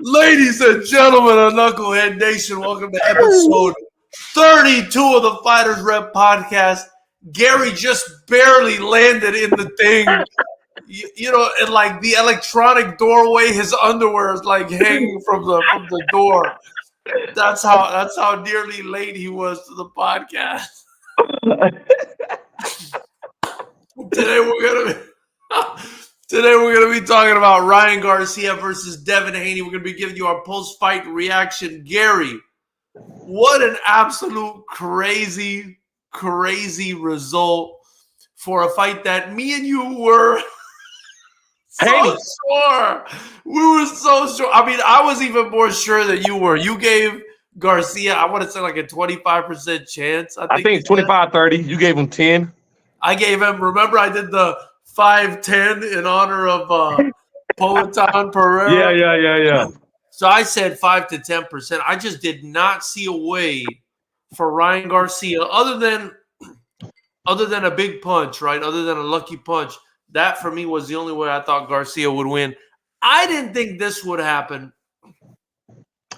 Ladies and gentlemen of Knucklehead Nation, welcome to episode 32 of the Fighters Rep podcast. Gary just barely landed in the thing. You know, in like the electronic doorway, his underwear is like hanging from the door. That's how nearly late he was to the podcast. Today we're gonna be talking about Ryan Garcia versus Devin Haney. We're gonna be giving you our post-fight reaction. Gary, what an absolute crazy result for a fight that me and you were so sure. We were so sure. I mean, I was even more sure that you were. You gave Garcia, I want to say like a 25% chance. I think it's 25-30. You gave him 10. I gave him, remember I did the 5-10 in honor of Poetan Pereira? Yeah. So I said 5 to 10%. I just did not see a way for Ryan Garcia, other than a big punch, right? Other than a lucky punch. That for me was the only way I thought Garcia would win. I didn't think this would happen.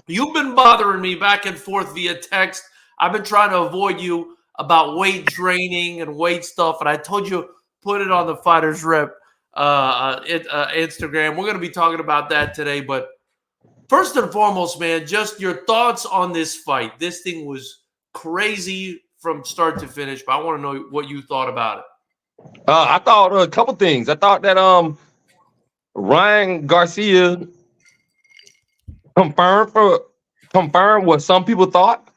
You've been bothering me back and forth via text. I've been trying to avoid you about weight training and weight stuff, and I told you put it on the Fighters Rep Instagram. We're going to be talking about that today, but first and foremost, man, just your thoughts on this fight. This thing was crazy from start to finish, but I want to know what you thought about it. I thought a couple things. I thought that Ryan Garcia confirmed what some people thought,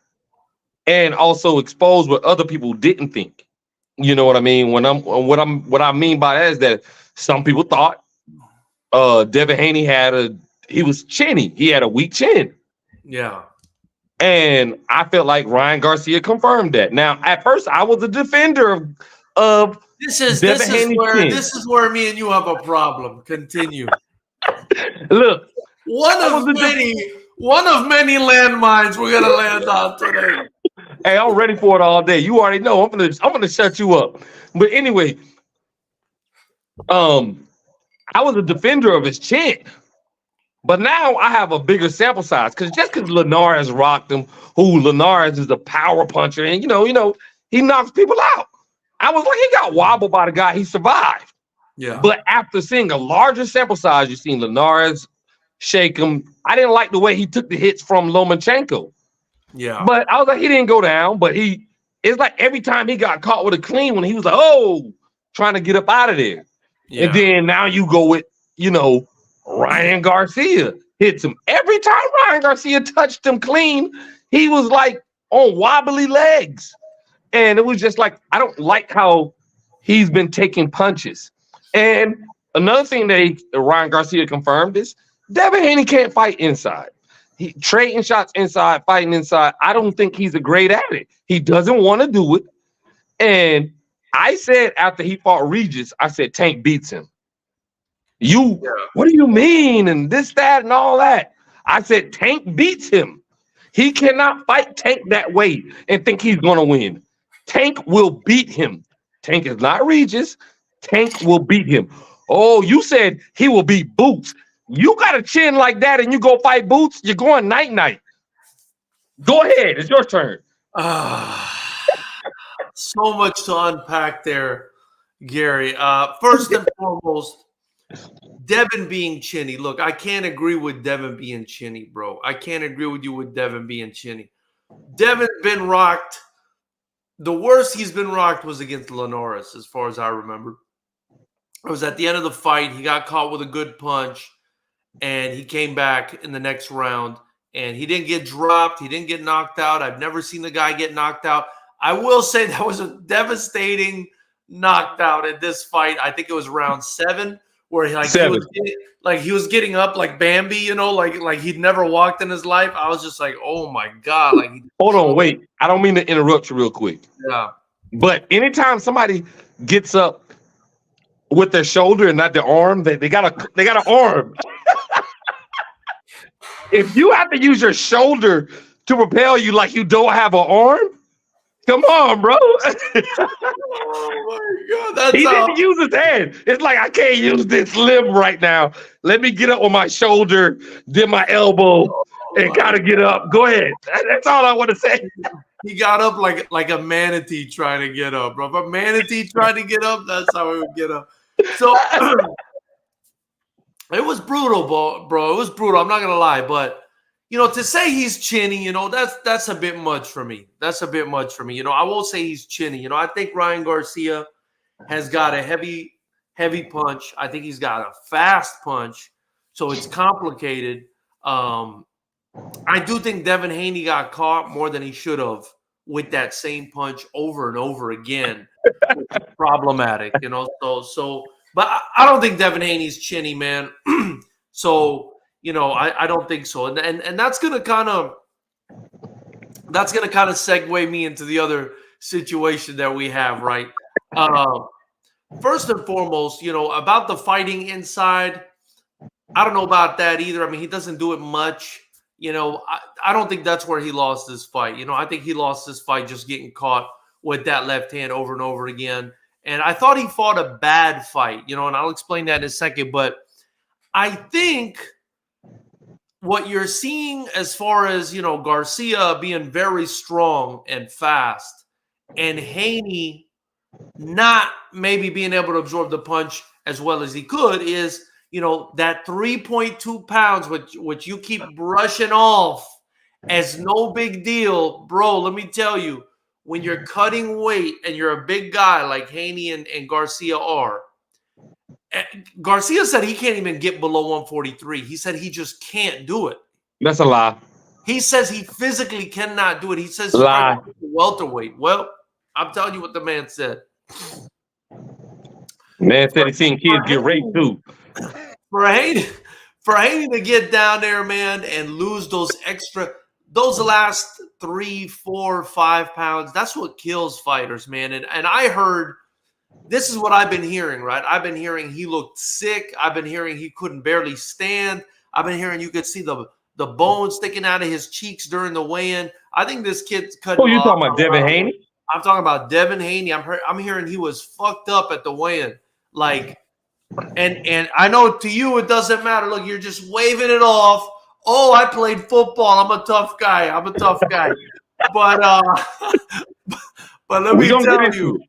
and also exposed what other people didn't think. You know what I mean? What I mean by that is that some people thought Devin Haney he was chinny. He had a weak chin. Yeah. And I felt like Ryan Garcia confirmed that. Now, at first, I was a defender of this is where me and you have a problem. Continue. Look, one of many landmines we're gonna land on today. Hey, I'm ready for it all day. You already know I'm gonna shut you up. But anyway, I was a defender of his chin. But now I have a bigger sample size because Linares rocked him, Linares is a power puncher, and you know, he knocks people out. I was like, he got wobbled by the guy, he survived. Yeah. But after seeing a larger sample size, you've seen Linares shake him. I didn't like the way he took the hits from Lomachenko. Yeah. But I was like, he didn't go down, but it's like every time he got caught with a clean one, he was like, trying to get up out of there. Yeah. And then now you go with, Ryan Garcia hits him. Every time Ryan Garcia touched him clean, he was like on wobbly legs. And it was just like, I don't like how he's been taking punches. And another thing that Ryan Garcia confirmed is Devin Haney can't fight inside. He trading shots inside, fighting inside. I don't think he's a great at it. He doesn't want to do it. And I said after he fought Regis, I said Tank beats him. What do you mean? And this, that, and all that. I said Tank beats him. He cannot fight Tank that way and think he's going to win. Tank will beat him. Tank is not Regis. Tank will beat him. Oh, you said he will beat Boots. You got a chin like that and you go fight Boots, you're going night-night. Go ahead. It's your turn. So much to unpack there, Gary. First and foremost, Devin being chinny. Look, I can't agree with Devin being chinny, bro. I can't agree with you with Devin being chinny. Devin's been rocked. The worst he's been rocked was against Linares, as far as I remember. It was at the end of the fight. He got caught with a good punch, and he came back in the next round, and he didn't get dropped. He didn't get knocked out. I've never seen the guy get knocked out. I will say that was a devastating knockdown in this fight. I think it was round 7, where he was getting up like Bambi, like he'd never walked in his life. I was just like, oh my God. Hold on, wait. I don't mean to interrupt you real quick. Yeah. But anytime somebody gets up with their shoulder and not their arm, they got an arm. If you have to use your shoulder to propel you like you don't have an arm, Come on, bro. Oh my God, that's He how. didn't use his hand. It's like I can't use this limb right now. Let me get up on my shoulder, then my elbow, Oh and my kind of get up. Go ahead. That's all I want to say. He got up like a manatee trying to get up, bro. If a manatee tried to get up, that's how he would get up. So it was brutal, bro. It was brutal. I'm not gonna lie, but to say he's chinny, that's a bit much for me. That's a bit much for me. I won't say he's chinny. I think Ryan Garcia has got a heavy punch. I think he's got a fast punch, so it's complicated. I do think Devin Haney got caught more than he should have with that same punch over and over again. Problematic, but I don't think Devin Haney's chinny, man. So, I don't think so. And that's gonna kind of segue me into the other situation that we have, right? First and foremost, about the fighting inside, I don't know about that either. I mean, he doesn't do it much. I don't think that's where he lost this fight. I think he lost this fight just getting caught with that left hand over and over again. And I thought he fought a bad fight, and I'll explain that in a second. But I think what you're seeing as far as, Garcia being very strong and fast and Haney not maybe being able to absorb the punch as well as he could is, that 3.2 pounds, which you keep brushing off as no big deal. Bro, let me tell you, when you're cutting weight and you're a big guy like Haney and Garcia are, Garcia said he can't even get below 143. He said he just can't do it. That's a lie. He says he physically cannot do it. He says lie. Welterweight. Well, I'm telling you what the man said. Man said he's seen kids get raped too. For Haney to get down there, man, and lose those last 3, 4, 5 pounds, that's what kills fighters, man. And I heard, this is what I've been hearing, right? I've been hearing he looked sick. I've been hearing he couldn't barely stand. I've been hearing you could see the bones sticking out of his cheeks during the weigh-in. I think this kid's cutting. Oh, you talking about Devin Haney? I'm talking about Devin Haney. I'm hearing he was fucked up at the weigh-in. Like, and I know to you it doesn't matter. Look, you're just waving it off. Oh, I played football. I'm a tough guy. But let me tell you.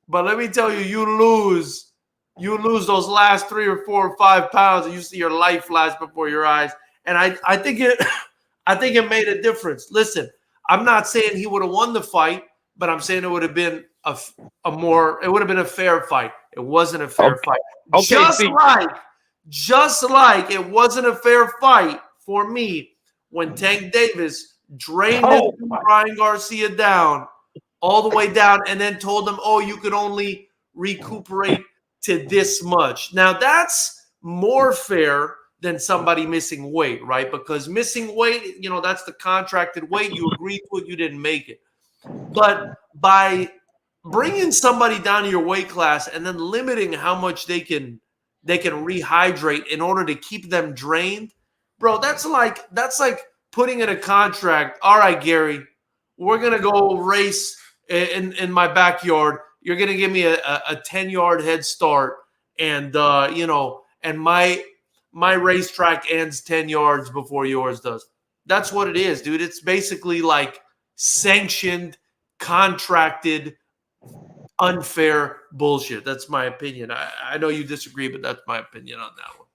But let me tell you, you lose those last 3 or 4 or 5 pounds, and you see your life flash before your eyes. And I think it made a difference. Listen, I'm not saying he would have won the fight, but I'm saying it would have been a fair fight. It wasn't a fair fight. Okay, just like it wasn't a fair fight for me when Tank Davis drained Ryan Garcia down, all the way down, and then told him, oh, you can only recuperate to this much. Now, that's more fair than somebody missing weight, right? Because missing weight, that's the contracted weight. You agreed to it, you didn't make it. But by bringing somebody down to your weight class and then limiting how much they can rehydrate in order to keep them drained, bro, that's like putting in a contract. All right, Gary, we're gonna go race in my backyard. You're gonna give me a 10-yard head start, and and my racetrack ends 10 yards before yours does. That's what it is, dude. It's basically like sanctioned, contracted, unfair bullshit. That's my opinion. I know you disagree, but that's my opinion on that one.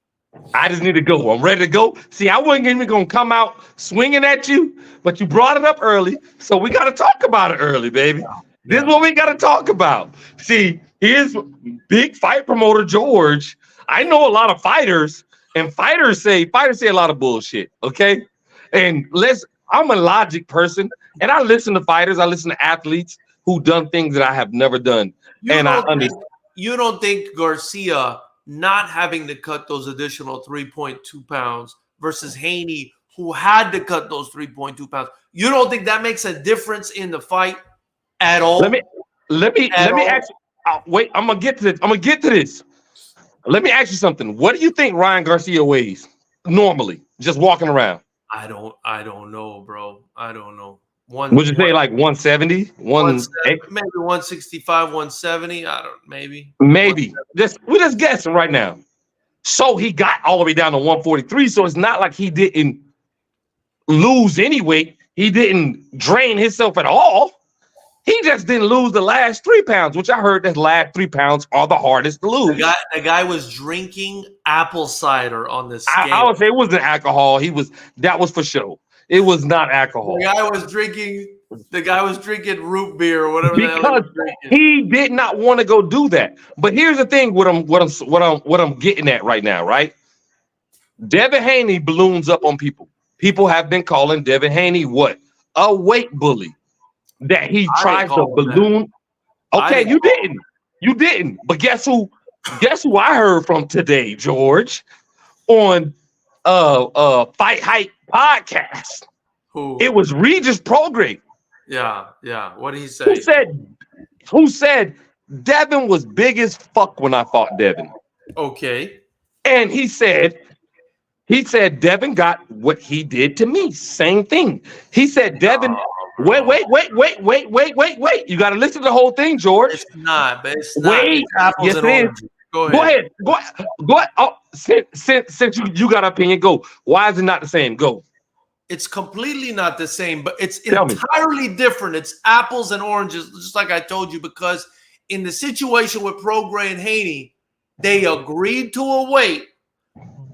I just need to go. I'm ready to go. See, I wasn't even going to come out swinging at you, but you brought it up early, so we got to talk about it early, baby. Yeah. This is what we got to talk about. See, here's big fight promoter George. I know a lot of fighters, and fighters say a lot of bullshit, okay? And I'm a logic person, and I listen to fighters. I listen to athletes who done things that I have never done. You don't think Garcia not having to cut those additional 3.2 pounds versus Haney, who had to cut those 3.2 pounds, you don't think that makes a difference in the fight at all? Let me ask you. Wait, I'm gonna get to this. Let me ask you something. What do you think Ryan Garcia weighs normally, just walking around? I don't know, bro. I don't know. Would you say like 170, 170, maybe 165, 170? I don't. Maybe. Maybe. We're just guessing right now. So he got all the way down to 143. So it's not like he didn't lose any weight. He didn't drain himself at all. He just didn't lose the last 3 pounds, which I heard that last 3 pounds are the hardest to lose. The guy was drinking apple cider on this scale. I would say it wasn't alcohol. That was for show. It was not alcohol. The guy was drinking root beer or whatever. Because he did not want to go do that. But here's the thing: what I'm getting at right now, right? Devin Haney balloons up on people. People have been calling Devin Haney what? A weight bully. That he tries to balloon. Okay, you didn't. But guess who I heard from today, George, on Fight Hype podcast. Who? It was Regis Prograde. Yeah. What did he say? Who said Devin was big as fuck when I fought Devin? Okay. And he said Devin got what he did to me. Same thing. He said Devin. Wait. You got to listen to the whole thing, George. It's not, but it's not. Wait. Yes, it is. Go ahead. Oh, since you got an opinion, go. Why is it not the same? Go. It's completely not the same, but it's entirely different. It's apples and oranges, just like I told you, because in the situation with Prograde and Haney, they agreed to a weight.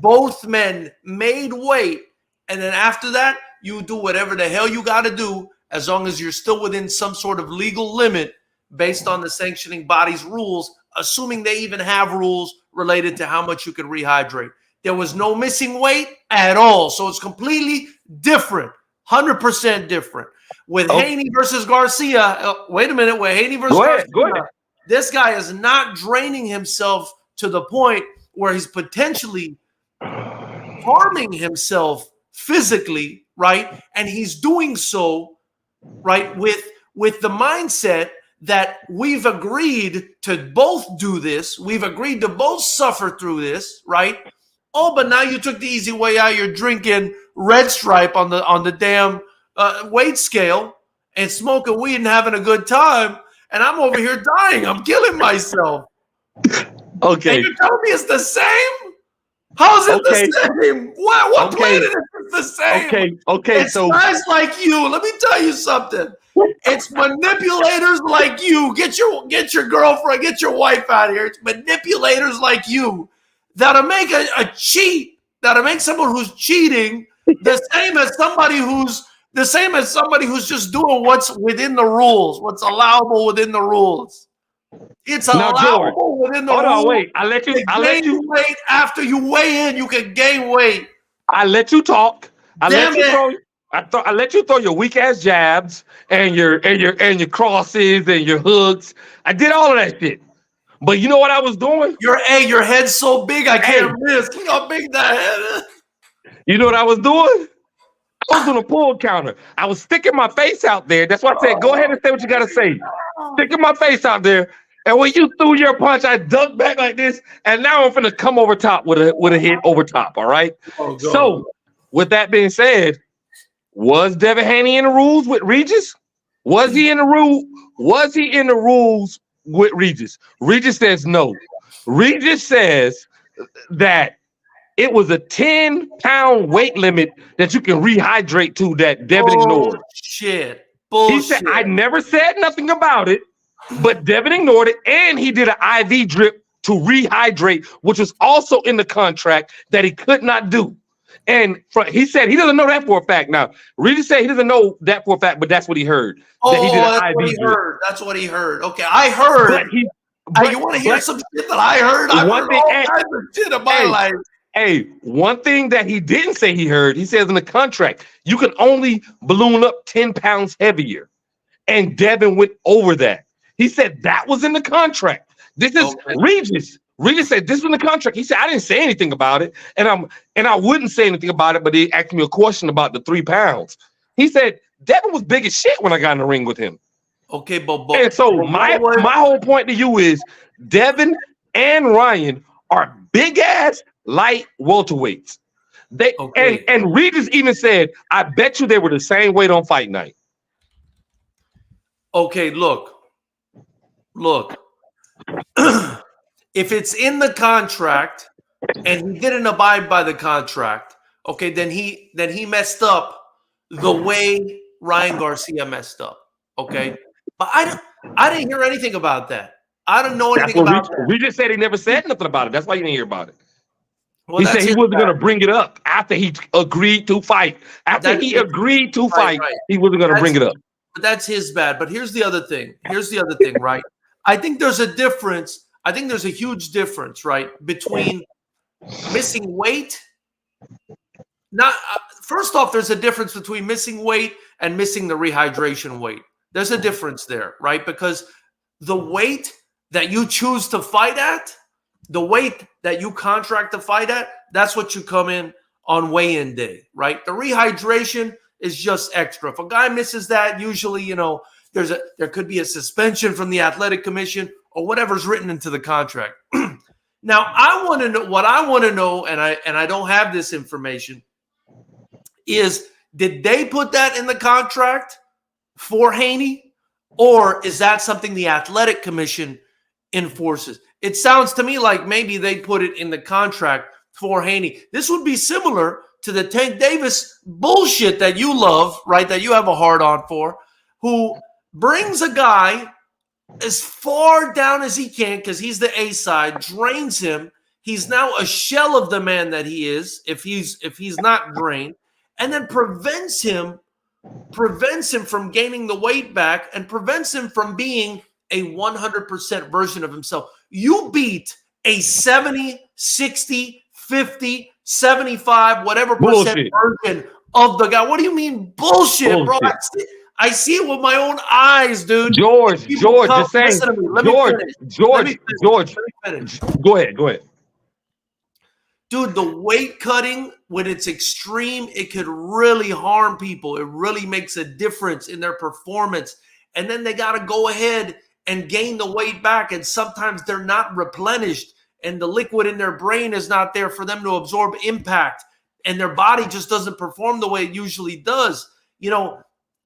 Both men made weight. And then after that, you do whatever the hell you got to do, as long as you're still within some sort of legal limit based on the sanctioning body's rules, assuming they even have rules related to how much you can rehydrate. There was no missing weight at all. So it's completely different, 100% different. With Haney versus Garcia, wait a minute, with Haney versus Garcia, go ahead. This guy is not draining himself to the point where he's potentially harming himself physically, right? And he's doing so, right, with the mindset that we've agreed to both do this. We've agreed to both suffer through this, right? Oh, but now you took the easy way out. You're drinking Red Stripe on the damn weight scale and smoking weed and having a good time. And I'm over here dying. I'm killing myself. Okay. And you're telling me it's the same? How is it the same? What planet is it the same? Okay. It's guys like you. Let me tell you something. It's manipulators like you. Get your girlfriend, get your wife out of here. It's manipulators like you that'll make a cheat, that'll make someone who's cheating the same as somebody who's just doing what's within the rules, what's allowable within the rules. It's allowable within the rules. Hold on, wait. I let you weight after you weigh in. You can gain weight. I let you talk. I let you throw your weak ass jabs and your crosses and your hooks. I did all of that shit. But you know what I was doing? Your head's so big I can't miss. Look how big that head is. You know what I was doing? I was doing a pull counter. I was sticking my face out there. That's why I said, go ahead and say what you got to say. Sticking my face out there. And when you threw your punch, I ducked back like this. And now I'm finna come over top with a hit over top. All right. So with that being said, was Devin Haney in the rules with Regis? Was he in the rules with Regis? Regis says no. Regis says that it was a 10-pound weight limit that you can rehydrate to that Devin ignored. Bullshit. He said, I never said nothing about it, but Devin ignored it, and he did an IV drip to rehydrate, which was also in the contract that he could not do. And he said he doesn't know that for a fact. Now, Regis said he doesn't know that for a fact, but that's what he heard. That's what he heard. Okay, I heard. You want to hear some shit that I heard? I heard all kinds of shit in my life. Hey, one thing that he didn't say he heard, he says in the contract, you can only balloon up 10 pounds heavier. And Devin went over that. He said that was in the contract. This is Regis. Regis said this was in the contract. He said, I didn't say anything about it. And I wouldn't say anything about it, but he asked me a question about the 3 pounds. He said, Devin was big as shit when I got in the ring with him. Okay, but and so my whole point to you is Devin and Ryan are big ass light welterweights. And Regis even said, I bet you they were the same weight on fight night. Okay, look. If it's in the contract and he didn't abide by the contract, okay, then he messed up the way Ryan Garcia messed up. Okay, but I didn't hear anything about that. I don't know That's anything what about that. we just said. He never said nothing about it. That's why you didn't hear about it. Well, He said he wasn't going to bad. bring it up after he agreed to fight. After he agreed to fight, he wasn't going to bring it up. But that's his bad. But here's the other thing. Right? I think there's a difference. I think there's a huge difference, right, between missing weight. Not first off, there's a difference between missing weight and missing the rehydration weight. There's a difference there, right? Because the weight that you choose to fight at, the weight that you contract to fight at, that's what you come in on weigh-in day, right? The rehydration is just extra. If a guy misses that, usually, there could be a suspension from the athletic commission or whatever's written into the contract. Now, I want to know what I want to know, and I don't have this information, is did they put that in the contract for Haney, or is that something the athletic commission enforces? It sounds to me like maybe they put it in the contract for Haney. This would be similar to the Tank Davis bullshit that you love, right, that you have a hard on for, who brings a guy as far down as he can because he's the A side, drains him. He's now a shell of the man that he is if he's not drained, and then prevents him from gaining the weight back and prevents him from being a 100% version of himself. You beat a 70, 60, 50, 75, whatever percent version of the guy. What do you mean bullshit, bro? I see it with my own eyes, dude. George, just saying. George. Go ahead. Dude, the weight cutting, when it's extreme, it could really harm people. It really makes a difference in their performance. And then they got to go ahead and gain the weight back. And sometimes they're not replenished. And the liquid in their brain is not there for them to absorb impact. And their body just doesn't perform the way it usually does.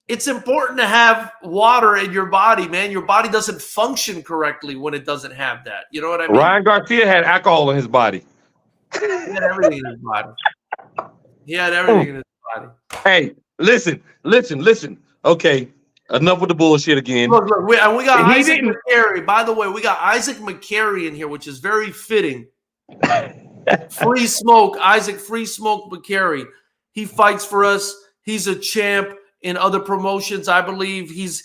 It's important to have water in your body, man. Your body doesn't function correctly when it doesn't have that. You know what I mean? Ryan Garcia had alcohol in his body. He had everything in his body. In his body. Hey, listen. Okay, enough with the bullshit again. Look, we got Isaac McCary. By the way, we got Isaac McCary in here, which is very fitting. Free Smoke, Isaac Free Smoke McCary. He fights for us. He's a champ in other promotions. I believe he's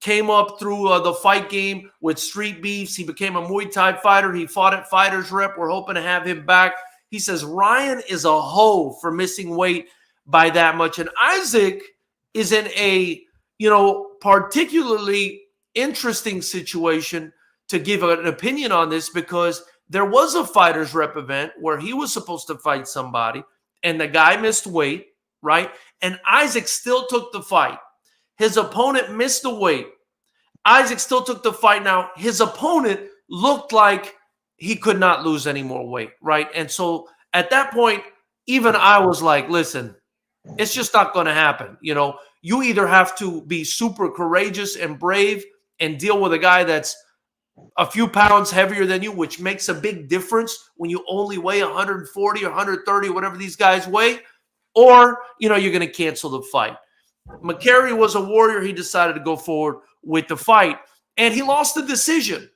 came up through the fight game with Street Beefs. He became a Muay Thai fighter. He fought at FightersRep. We're hoping to have him back. He says Ryan is a hoe for missing weight by that much. And Isaac is in a, particularly interesting situation to give an opinion on this, because there was a FightersRep event where he was supposed to fight somebody and the guy missed weight, right? And Isaac still took the fight. His opponent missed the weight. Isaac still took the fight. Now, his opponent looked like he could not lose any more weight, right? And so at that point, even I was like, listen, it's just not going to happen. You either have to be super courageous and brave and deal with a guy that's a few pounds heavier than you, which makes a big difference when you only weigh 140 or 130, whatever these guys weigh, or, you're going to cancel the fight. McCary was a warrior. He decided to go forward with the fight, and he lost the decision.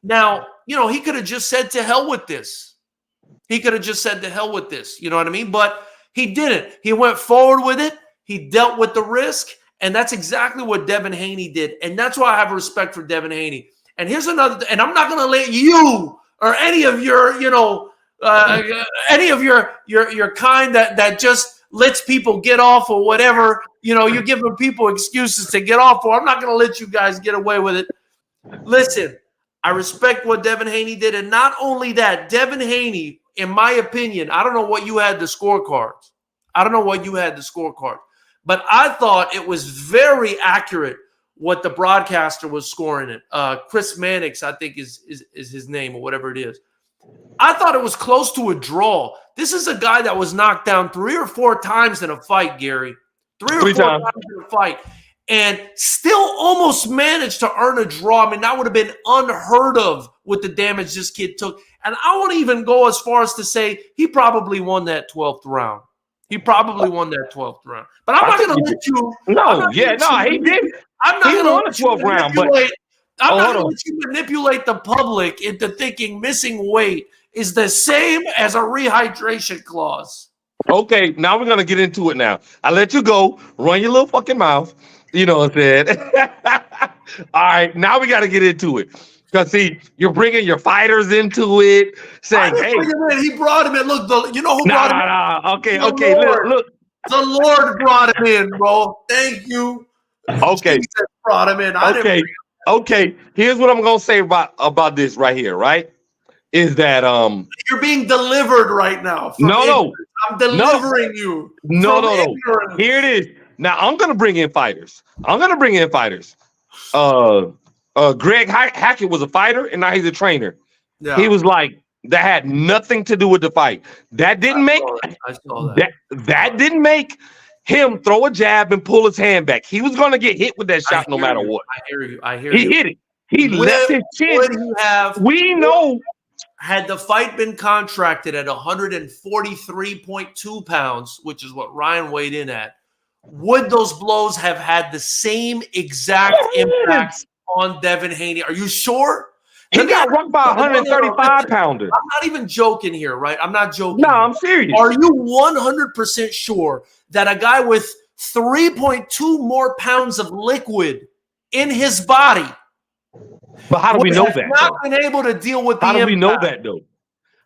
Now, he could have just said to hell with this. You know what I mean? But he didn't. He went forward with it. He dealt with the risk, and that's exactly what Devin Haney did. And that's why I have respect for Devin Haney. And here's another, and I'm not going to let you or any of your, any of your kind that just lets people get off or whatever, you're giving people excuses to get off for. I'm not going to let you guys get away with it. Listen, I respect what Devin Haney did. And not only that, Devin Haney, in my opinion, I don't know what you had the scorecards. But I thought it was very accurate what the broadcaster was scoring it. Chris Mannix, I think is his name or whatever it is. I thought it was close to a draw. This is a guy that was knocked down 3 or 4 times in a fight, Gary. 3 or 4 times in a fight. and still almost managed to earn a draw. I mean, that would have been unheard of with the damage this kid took. And I won't even go as far as to say he probably won that 12th round. He probably won that 12th round. But I'm not going to let you. He did. I'm not going to won the 12th round. But I'm not going to let you manipulate the public into thinking missing weight is the same as a rehydration clause. Okay, now we're going to get into it now. I let you go. Run your little fucking mouth. You know what I'm saying? All right, now we got to get into it. Because, see, you're bringing your fighters into it, saying, hey. He brought him in. Look, you know who brought him in? Okay, look. The Lord brought him in, bro. Thank you. Okay. Jesus brought him in. Okay. Here's what I'm going to say about this right here, right? Is that you're being delivered right now. No. I'm delivering you. No. Here it is. Now I'm gonna bring in fighters. Greg Hackett was a fighter, and now he's a trainer. Yeah. He was like, that had nothing to do with the fight. That didn't make that didn't make him throw a jab and pull his hand back. He was gonna get hit with that shot no matter what. I hear you. He hit it. He left his chin. We know. Had the fight been contracted at 143.2 pounds, which is what Ryan weighed in at, would those blows have had the same exact impact on Devin Haney? Are you sure? He got rocked by 135 pounder. I'm not even joking here, right? I'm not joking. No, I'm serious. Are you 100% sure that a guy with 3.2 more pounds of liquid in his body, but how do we know that? Not been able to deal with the impact? How do we know that though?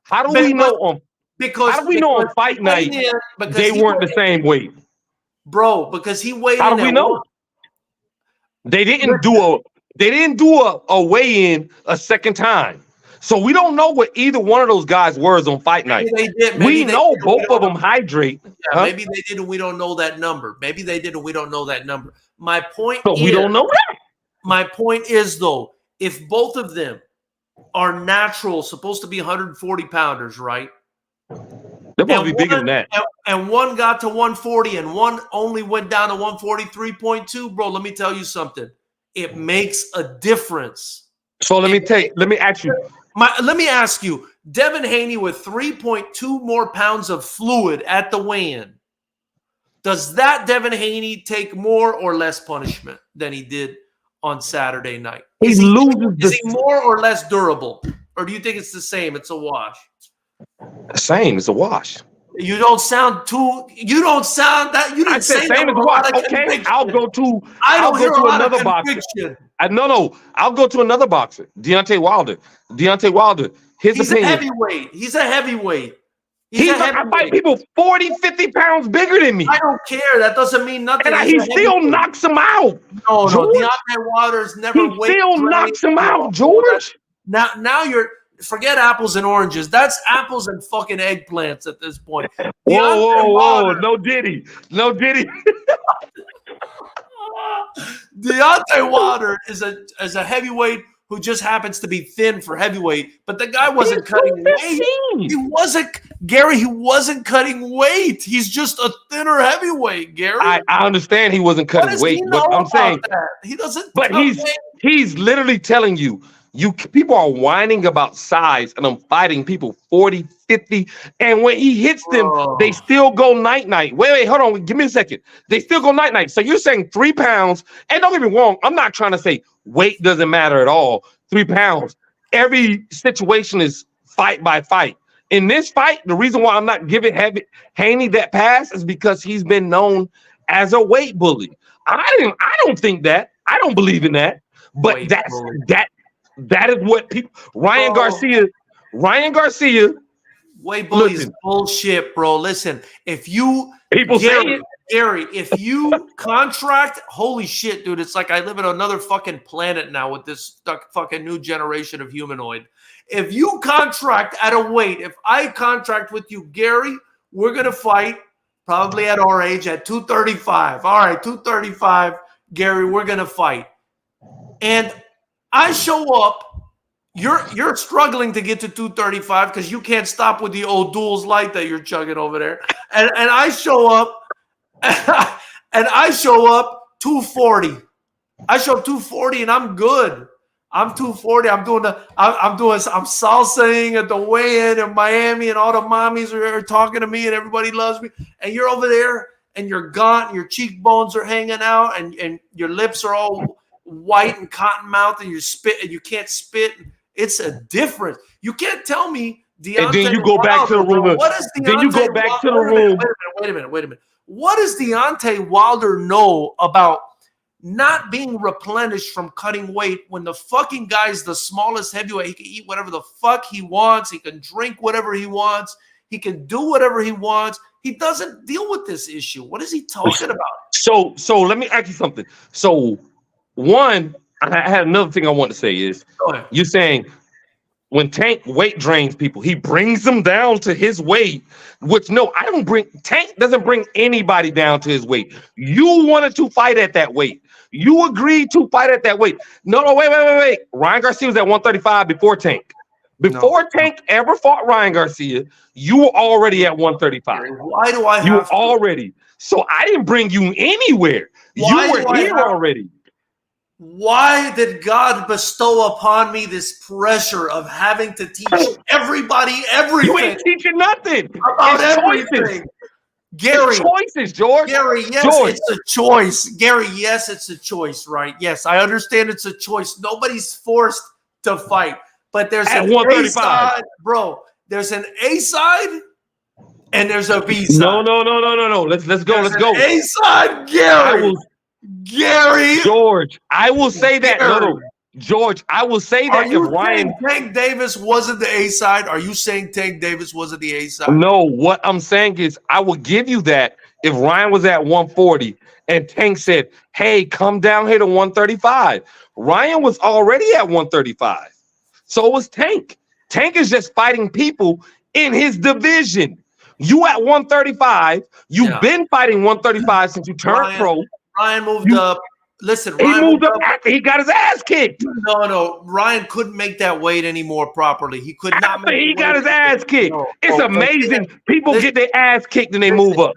How do we know on fight night they weren't the same weight? Bro, because he weighed in. How do we know? They didn't do a weigh-in a second time. So we don't know what either one of those guys was on fight night. We know both of them hydrate. Yeah, maybe they did and we don't know that number. Maybe they did and we don't know that number. My point is, we don't know that. My point is, though, if both of them are natural, supposed to be 140 pounders, right? They're supposed to be bigger than that. And one got to 140 and one only went down to 143.2, bro, let me tell you something. It makes a difference. So let me ask you, Devin Haney with 3.2 more pounds of fluid at the weigh-in, does that Devin Haney take more or less punishment than he did on Saturday night? Is he more or less durable? Or do you think it's the same? It's a wash. Same. It's a wash. You don't sound that. You didn't say same as a wash. Okay, I'll go to another boxer. I'll go to another boxer. Deontay Wilder. He's a heavyweight. He's a heavyweight. I fight people 40, 50 pounds bigger than me. I don't care. That doesn't mean nothing. And he still knocks him out. No, Deontay Wilder's never. He still knocks him out, George. Now you're forget apples and oranges. That's apples and fucking eggplants at this point. Whoa! No Diddy. Deontay Wilder is a heavyweight who just happens to be thin for heavyweight, but the guy wasn't cutting weight. He wasn't cutting weight. He's just a thinner heavyweight, Gary. I understand he wasn't cutting weight, but I'm saying that? He doesn't. But he's literally telling you people are whining about size, and I'm fighting people 40, 50, and when he hits them, they still go night-night. Wait, hold on. Give me a second. They still go night-night. So you're saying 3 pounds, and don't get me wrong, I'm not trying to say weight doesn't matter at all. 3 pounds. Every situation is fight by fight. In this fight, the reason why I'm not giving Haney that pass is because he's been known as a weight bully. I don't think that. I don't believe in that. But that is what people. Ryan Garcia. Weight bully is bullshit, bro. Listen, if you Gary, if you contract, holy shit, dude, it's like I live in another fucking planet now with this fucking new generation of humanoid. If you contract at a weight, if I contract with you, Gary, we're going to fight probably at our age at 235. All right, 235, Gary, we're going to fight. And I show up, you're struggling to get to 235 because you can't stop with the old Duels Light that you're chugging over there. And I show up, 240. I show 240 and I'm good. I'm 240. I'm salsaing at the weigh-in in Miami, and all the mommies are talking to me, and everybody loves me. And you're over there, and you're gaunt, and your cheekbones are hanging out, and your lips are all white and cotton mouth, and you spit, and you can't spit. It's a difference. You can't tell me Deontay. And then you go back to the room. What is Deontay? Then you go back to the room. Wait a minute. What does Deontay Wilder know about not being replenished from cutting weight when the fucking guy's the smallest heavyweight? He can eat whatever the fuck he wants. He can drink whatever he wants. He can do whatever he wants. He doesn't deal with this issue. What is he talking about? So let me ask you something. So one, I had another thing I want to say is you're saying when Tank weight drains people, he brings them down to his weight, which Tank doesn't bring anybody down to his weight. You wanted to fight at that weight. You agreed to fight at that weight. No, wait. Ryan Garcia was at 135 before Tank. Before Tank ever fought Ryan Garcia, you were already at 135. Why do I have You already. So I didn't bring you anywhere. You were here already. Why did God bestow upon me this pressure of having to teach everybody everything? You ain't teaching nothing. About everything. Gary, choices, George. Gary, yes, it's a choice. Gary, yes, it's a choice, right? Yes, I understand it's a choice. Nobody's forced to fight, but there's at an 135. A side, bro. There's an A side and there's a B side. No. Let's go. A side, Gary. Gary, George, I will say that. No, George, I will say that if Ryan Tank Davis wasn't the A side, are you saying Tank Davis wasn't the A side? No, what I'm saying is I will give you that if Ryan was at 140 and Tank said, "Hey, come down here to 135." Ryan was already at 135. So was Tank. Tank is just fighting people in his division. You at 135, you've been fighting 135 since you turned pro. Ryan moved up. Listen, he moved up after he got his ass kicked. No. Ryan couldn't make that weight anymore properly. He could not after he got his ass kicked. It's amazing. People get their ass kicked and they move up.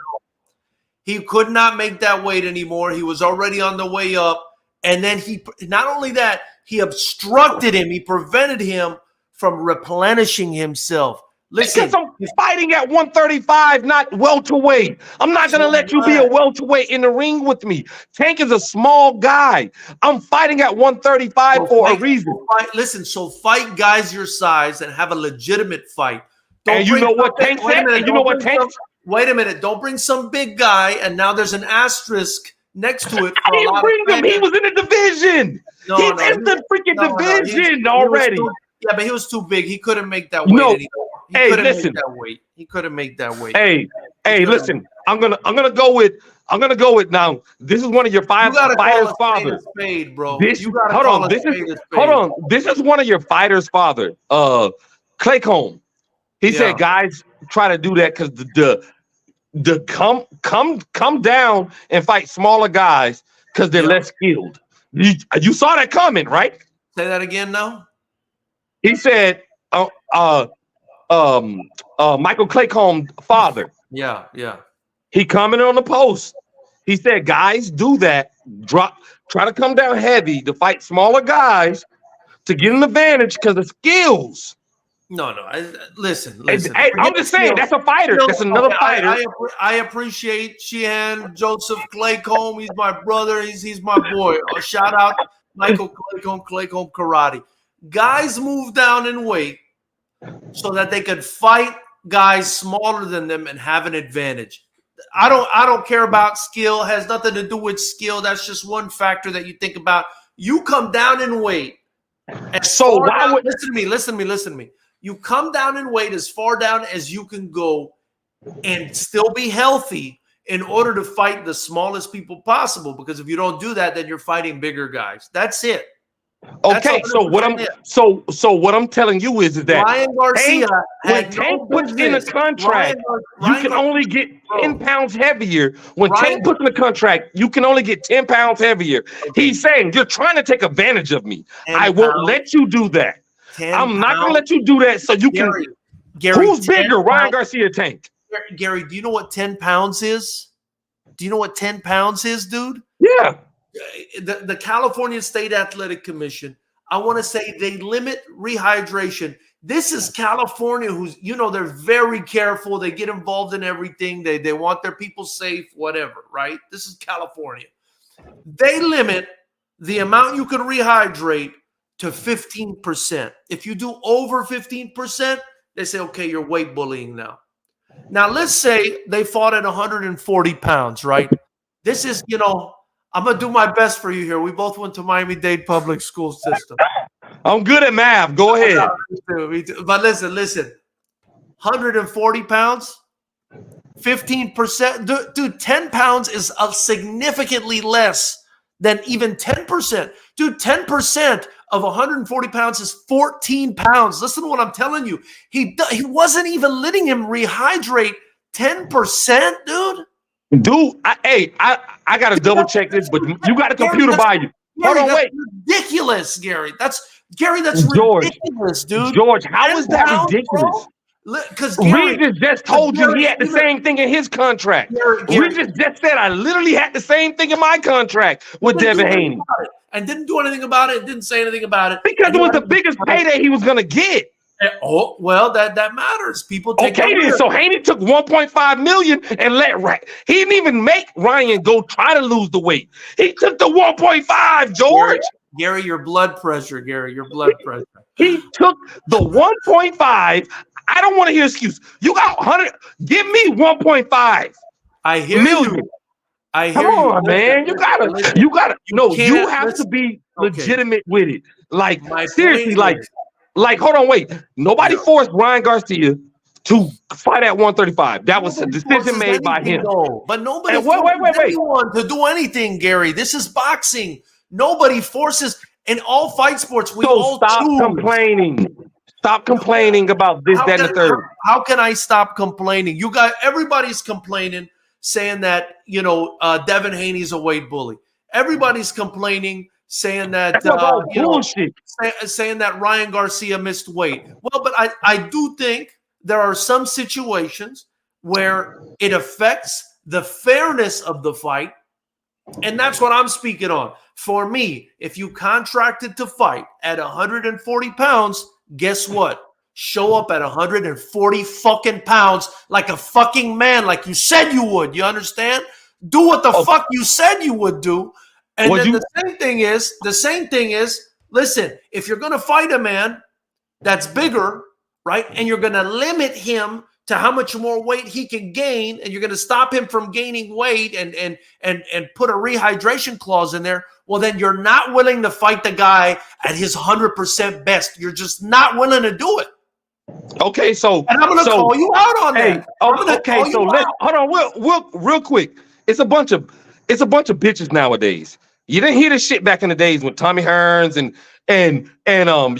He could not make that weight anymore. He was already on the way up. And then not only that, he obstructed him. He prevented him from replenishing himself. Listen, because I'm fighting at 135, not welterweight. I'm not going to let you be a welterweight in the ring with me. Tank is a small guy. I'm fighting at 135 for a reason. Listen, so fight guys your size and have a legitimate fight. And you know what Tank said? You know what Tank said? Wait a minute. Don't bring some big guy, and now there's an asterisk next to it. I didn't bring him. He was in the division. He's in the freaking division already. Yeah, but he was too big. He couldn't make that weight anymore. He couldn't make that weight. Hey, listen. I'm gonna go with now. This is one of your fighters' father. Hold on. This is one of your fighters' father. Clay Combs. He said, guys, try to do that because the come down and fight smaller guys because they're less skilled. You saw that coming, right? Say that again now. He said, Michael Clay Combs' father. Yeah. He commented on the post. He said, guys, do that. Try to come down heavy to fight smaller guys to get an advantage because of skills. No. Listen. I'm just saying, that's a fighter. That's another fighter. I appreciate Sheehan, Joseph Clay Combs. He's my brother. He's my boy. Shout out Michael Clay Combs Karate. Guys move down in weight so that they could fight guys smaller than them and have an advantage. I don't care about skill. It has nothing to do with skill. That's just one factor that you think about. You come down in weight. And so listen to me. You come down in weight as far down as you can go and still be healthy in order to fight the smallest people possible. Because if you don't do that, then you're fighting bigger guys. That's it. Okay, so what I'm telling you is that Ryan Garcia, when Tank puts in a contract, you can only get 10 pounds heavier. When Tank puts in a contract, you can only get 10 pounds heavier. He's saying you're trying to take advantage of me. I won't let you do that. I'm not going to let you do that. So you can. Gary, who's bigger, Ryan Garcia or Tank? Gary, do you know what 10 pounds is? Do you know what 10 pounds is, dude? Yeah. the California State Athletic Commission, I want to say they limit rehydration. This is California, who's, they're very careful. They get involved in everything. They want their people safe, whatever, right? This is California. They limit the amount you can rehydrate to 15%. If you do over 15%, they say, okay, you're weight bullying now. Now, let's say they fought at 140 pounds, right? This is, I'm going to do my best for you here. We both went to Miami-Dade public school system. I'm good at math. Go ahead. Me too. But listen, 140 pounds, 15%. Dude, 10 pounds is significantly less than even 10%. Dude, 10% of 140 pounds is 14 pounds. Listen to what I'm telling you. He wasn't even letting him rehydrate 10%, dude. Dude, I got to double check this, but you got a computer by you. Hold on, wait. Ridiculous, Gary. That's ridiculous, dude. George, how is that ridiculous? Because Regis just told you he had the same thing in his contract. Regis just said I literally had the same thing in my contract with Devin Haney. And didn't do anything about it, didn't say anything about it. Because it was the biggest payday he was going to get. Oh, well, that matters. People take so Haney took 1.5 million and he didn't even make Ryan go try to lose the weight. He took the 1.5, George. Gary, your blood pressure, your blood pressure. He took the 1.5. I don't want to hear excuse. You got 100. Give me 1.5. I hear million. I hear Come on, man. You gotta. No, you have to be legitimate with it. Like seriously, like, hold on, wait. Nobody forced Ryan Garcia to fight at 135. That was a decision made by him. But nobody forces anyone to do anything, Gary. This is boxing. Nobody forces. In all fight sports, we all stop complaining. Stop complaining about this, that, and the third. How can I stop complaining? Everybody's complaining, saying that Devin Haney's a weight bully. Everybody's complaining, saying that bullshit. Saying that Ryan Garcia missed weight. Well, but I do think there are some situations where it affects the fairness of the fight, and that's what I'm speaking on. For me, if you contracted to fight at 140 pounds, guess what? Show up at 140 fucking pounds like a fucking man, like you said you would. You understand? Do what the fuck you said you would do. And then the same thing is, listen, if you're going to fight a man that's bigger, right, and you're going to limit him to how much more weight he can gain, and you're going to stop him from gaining weight and put a rehydration clause in there, well, then you're not willing to fight the guy at his 100% best. You're just not willing to do it. Okay, so and I'm going to call you out on that. Okay, so hold on, real quick. It's a bunch of bitches nowadays. You didn't hear this shit back in the days when Tommy Hearns and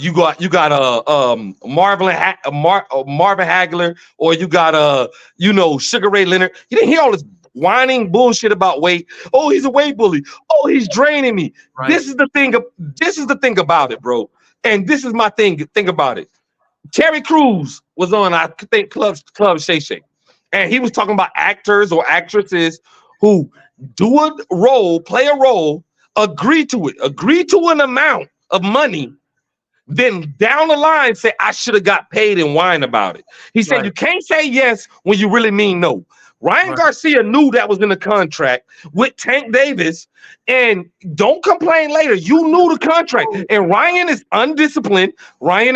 you got Marvin Hagler, or you got Sugar Ray Leonard. You didn't hear all this whining bullshit about weight. Oh, he's a weight bully. Oh, he's draining me. Right. This is the thing about it, bro. And this is my thing about it. Terry Crews was on, I think, Club Shay Shay, and he was talking about actors or actresses who do a role, play a role, agree to an amount of money, then down the line say, I should have got paid, and whine about it. He said, you can't say yes when you really mean no. Ryan Garcia knew that was in the contract with Tank Davis, and don't complain later. You knew the contract, and Ryan is undisciplined. Ryan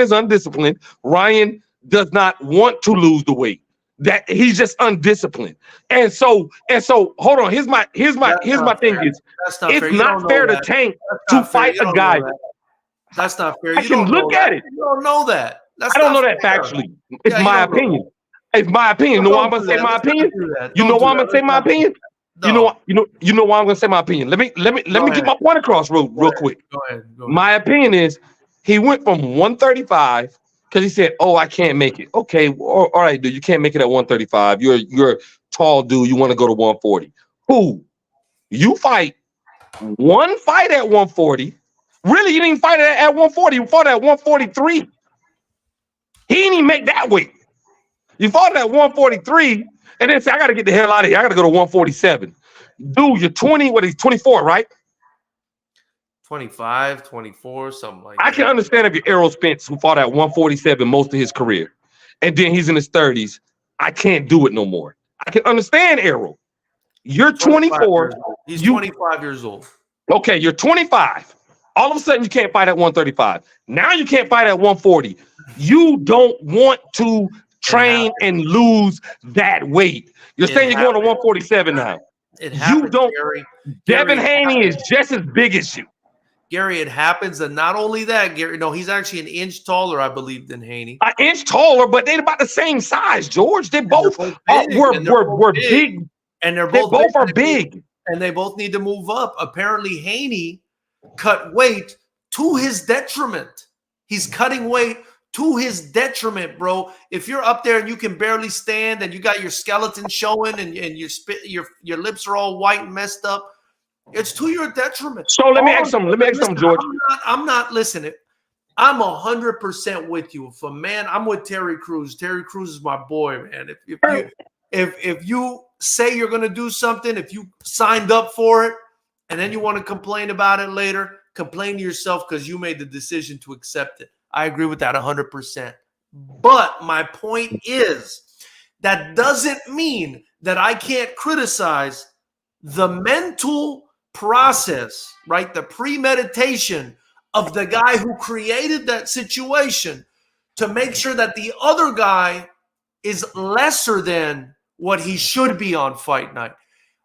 does not want to lose the weight. That he's just undisciplined. And so hold on. Here's my thing is, it's not fair to Tank to fight a guy. That's not fair. I can look at it. You don't know that. I don't know that factually. It's my opinion. It's my opinion. You know why I'm gonna say my opinion? You know why I'm gonna say my opinion? You know why I'm gonna say my opinion. Let me get my point across real quick. Go ahead. My opinion is he went from 135 because he said, "Oh, I can't make it." Okay, all right, dude, you can't make it at 135. You're a tall dude. You want to go to 140? Who? You fight one fight at 140. Really, you didn't fight at 140. You fought at 143. He didn't even make that weight. You fought at 143, and then say, I got to get the hell out of here. I got to go to 147. Dude, you're 20, he's 24, right? 25, 24, something like I that. can understand if you're Errol Spence, who fought at 147 most of his career, and then he's in his 30s. I can't do it no more. I can understand Errol. You're 24. He's 25 years old. Okay, you're 25. All of a sudden, you can't fight at 135. Now you can't fight at 140. You don't want to train and lose that weight. You're saying you're going to 147 now. You don't. Gary. Devin Haney is just as big as you. Gary, it happens. And not only that, Gary, no, he's actually an inch taller, I believe, than Haney. An inch taller, but they're about the same size, George. They both were big. And they both are big. And they both need to move up. Apparently, Haney cut weight to his detriment. He's cutting weight to his detriment, bro. If you're up there and you can barely stand and you got your skeleton showing and your lips are all white and messed up, it's to your detriment. So let me ask something, George. I'm not listening. I'm 100% with you. For man, I'm with Terry Crews. Terry Crews is my boy, man. If you say you're going to do something, if you signed up for it, and then you want to complain about it later, complain to yourself because you made the decision to accept it. I agree with that 100%. But my point is that doesn't mean that I can't criticize the mental process, right? The premeditation of the guy who created that situation to make sure that the other guy is lesser than what he should be on fight night.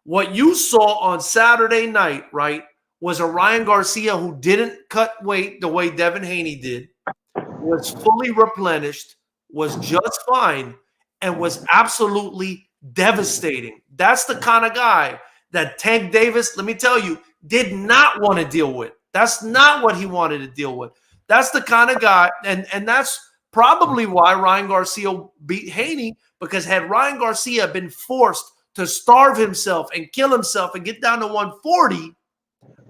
What you saw on Saturday night, right, was a Ryan Garcia who didn't cut weight the way Devin Haney did, was fully replenished, was just fine, and was absolutely devastating. That's the kind of guy that Tank Davis, let me tell you, did not want to deal with. That's not what he wanted to deal with. That's the kind of guy, and that's probably why Ryan Garcia beat Haney, because had Ryan Garcia been forced to starve himself and kill himself and get down to 140,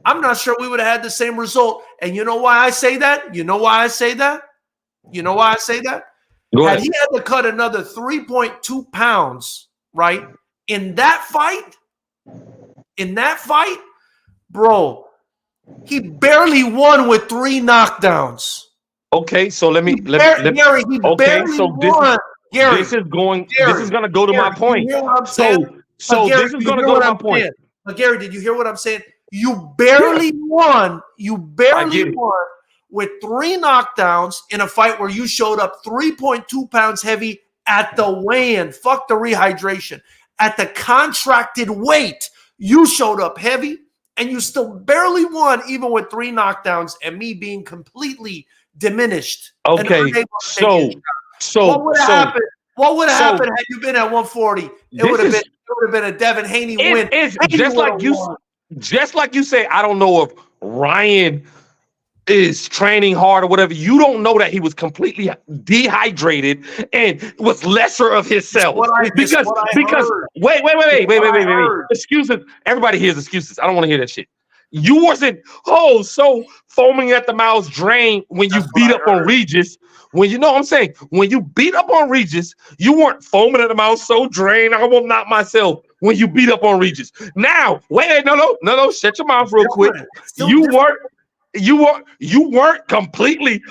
I'm not sure we would have had the same result. And you know why I say that? You know why I say that? You know why I say that? Had he had to cut another 3.2 pounds, right, in that fight, bro, he barely won with 3 knockdowns. Okay, so let me Gary, he barely won. Gary, this is going to go to my point. So Gary, this is going to go to my point. But Gary, did you hear what I'm saying? You barely won. You barely won with 3 knockdowns in a fight where you showed up 3.2 pounds heavy at the weigh-in. Fuck the rehydration. At the contracted weight, you showed up heavy, and you still barely won, even with 3 knockdowns and me being completely diminished. Okay, so what would have happened? What would have happened had you been at 140? It would have been a Devin Haney win. It's just like you say. I don't know if Ryan is training hard or whatever. You don't know that he was completely dehydrated and was lesser of himself. Because wait. Excuses. Everybody hears excuses. I don't want to hear that shit. You wasn't so foaming at the mouth, drained when you beat up on Regis. When you know what I'm saying, when you beat up on Regis, you weren't foaming at the mouth, so drained. I will knock myself when you beat up on Regis. Now, wait, no, shut your mouth real quick. You weren't completely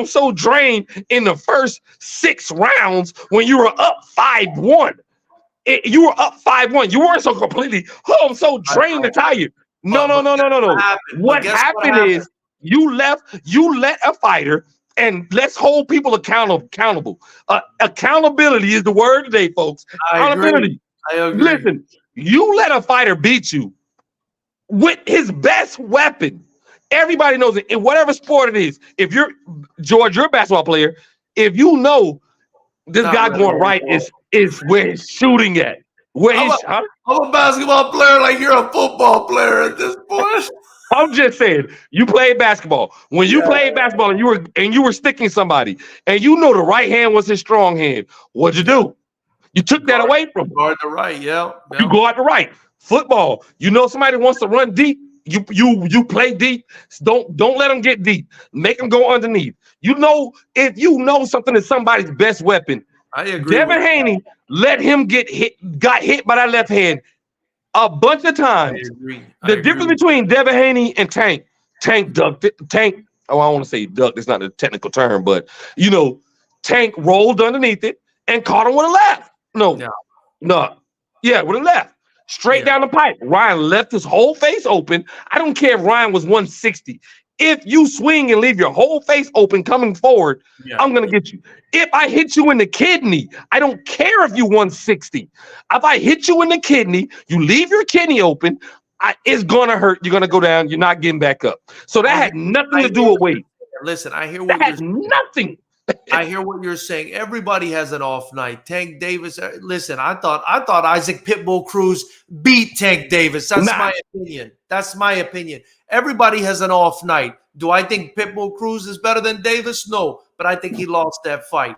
so drained in the first 6 rounds when you were up 5-1. You were up 5-1. You weren't so completely so drained and tired. No. What happened is you let a fighter, and let's hold people accountable. Accountability is the word today, folks. Accountability. I agree. Listen, you let a fighter beat you with his best weapon. Everybody knows it in whatever sport it is. If you're George, you're a basketball player. If you know this guy going right is where he's shooting at. I'm a basketball player like you're a football player at this point. I'm just saying, you played basketball. When you played basketball and you were sticking somebody, and you know the right hand was his strong hand, what'd you do? You took that away from him. Guard the right, yeah. You go out the right. Football, you know somebody wants to run deep. You play deep. Don't let them get deep. Make them go underneath. You know, if you know something is somebody's best weapon. I agree. Devin Haney let him got hit by that left hand a bunch of times. I agree. The difference between Devin Haney and Tank Tank ducked it. Tank, oh, I don't want to say ducked. It's not a technical term, but Tank rolled underneath it and caught him with a left. With a left. Straight down the pipe. Ryan left his whole face open. I don't care if Ryan was 160. If you swing and leave your whole face open coming forward, I'm going to get you. If I hit you in the kidney, I don't care if you 160. If I hit you in the kidney, you leave your kidney open, it's going to hurt. You're going to go down. You're not getting back up. So that had nothing to do with weight. Listen, I hear what that had nothing. I hear what you're saying. Everybody has an off night. Tank Davis. Listen, I thought Isaac Pitbull Cruz beat Tank Davis. That's my opinion. That's my opinion. Everybody has an off night. Do I think Pitbull Cruz is better than Davis? No, but I think he lost that fight.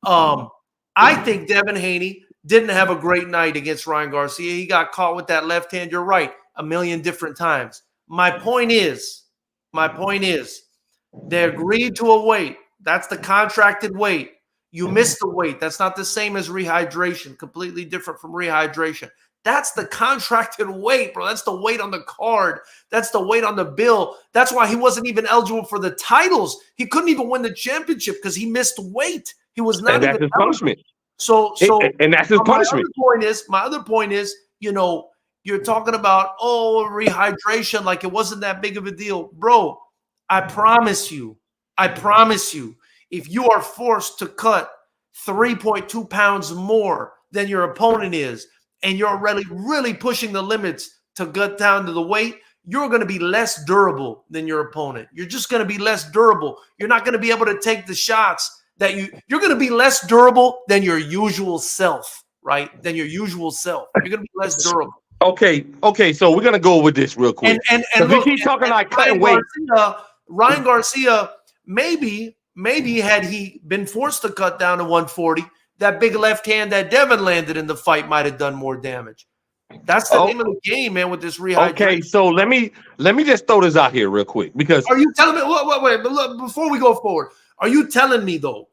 I think Devin Haney didn't have a great night against Ryan Garcia. He got caught with that left hand. You're right, a million different times. My point is, they agreed to a weight. That's the contracted weight. You missed the weight. That's not the same as rehydration. Completely different from rehydration. That's the contracted weight, bro. That's the weight on the card. That's the weight on the bill. That's why he wasn't even eligible for the titles. He couldn't even win the championship because he missed weight. He was not. And that's his punishment. And that's his punishment. My other point is, you're talking about rehydration like it wasn't that big of a deal, bro. I promise you, if you are forced to cut 3.2 pounds more than your opponent is, and you're really pushing the limits to get down to the weight, you're going to be less durable than your opponent. You're just going to be less durable. You're not going to be able to take the shots that you're going to be less durable than your usual self, right? Than your usual self. You're going to be less durable. Okay. So we're going to go with this real quick. And we keep talking like cutting weight. Ryan Garcia, maybe had he been forced to cut down to 140, that big left hand that Devin landed in the fight might have done more damage. That's the name of the game, man, with this rehydration. Okay, so let me just throw this out here real quick, because are you telling me wait, before we go forward, are you telling me though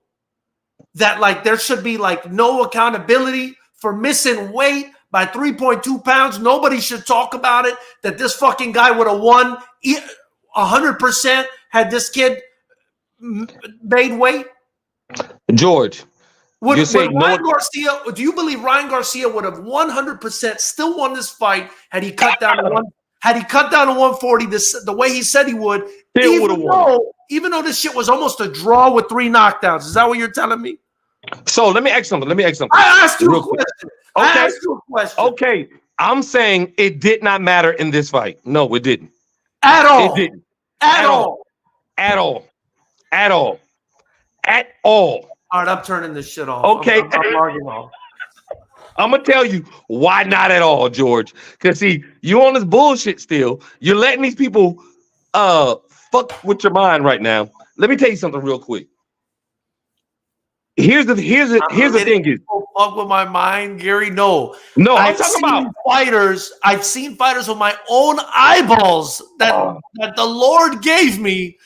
that like there should be like no accountability for missing weight by 3.2 pounds? Nobody should talk about it, that this fucking guy would have won 100% had this kid made weight? George, Garcia, do you believe Ryan Garcia would have 100% still won this fight had he cut down to 140 the way he said he would? Even though this shit was almost a draw with 3 knockdowns. Is that what you're telling me? So let me ask something. I asked you a question. Okay. I'm saying it did not matter in this fight. No, it didn't. At all. It didn't. At all. All right, I'm turning this shit off. Okay. I'm arguing off. I'm going to tell you why not at all, George. Because, see, you on this bullshit still. You're letting these people fuck with your mind right now. Let me tell you something real quick. Here's the thing is, fuck with my mind, Gary. No, I'm talking about fighters. I've seen fighters with my own eyeballs that the Lord gave me,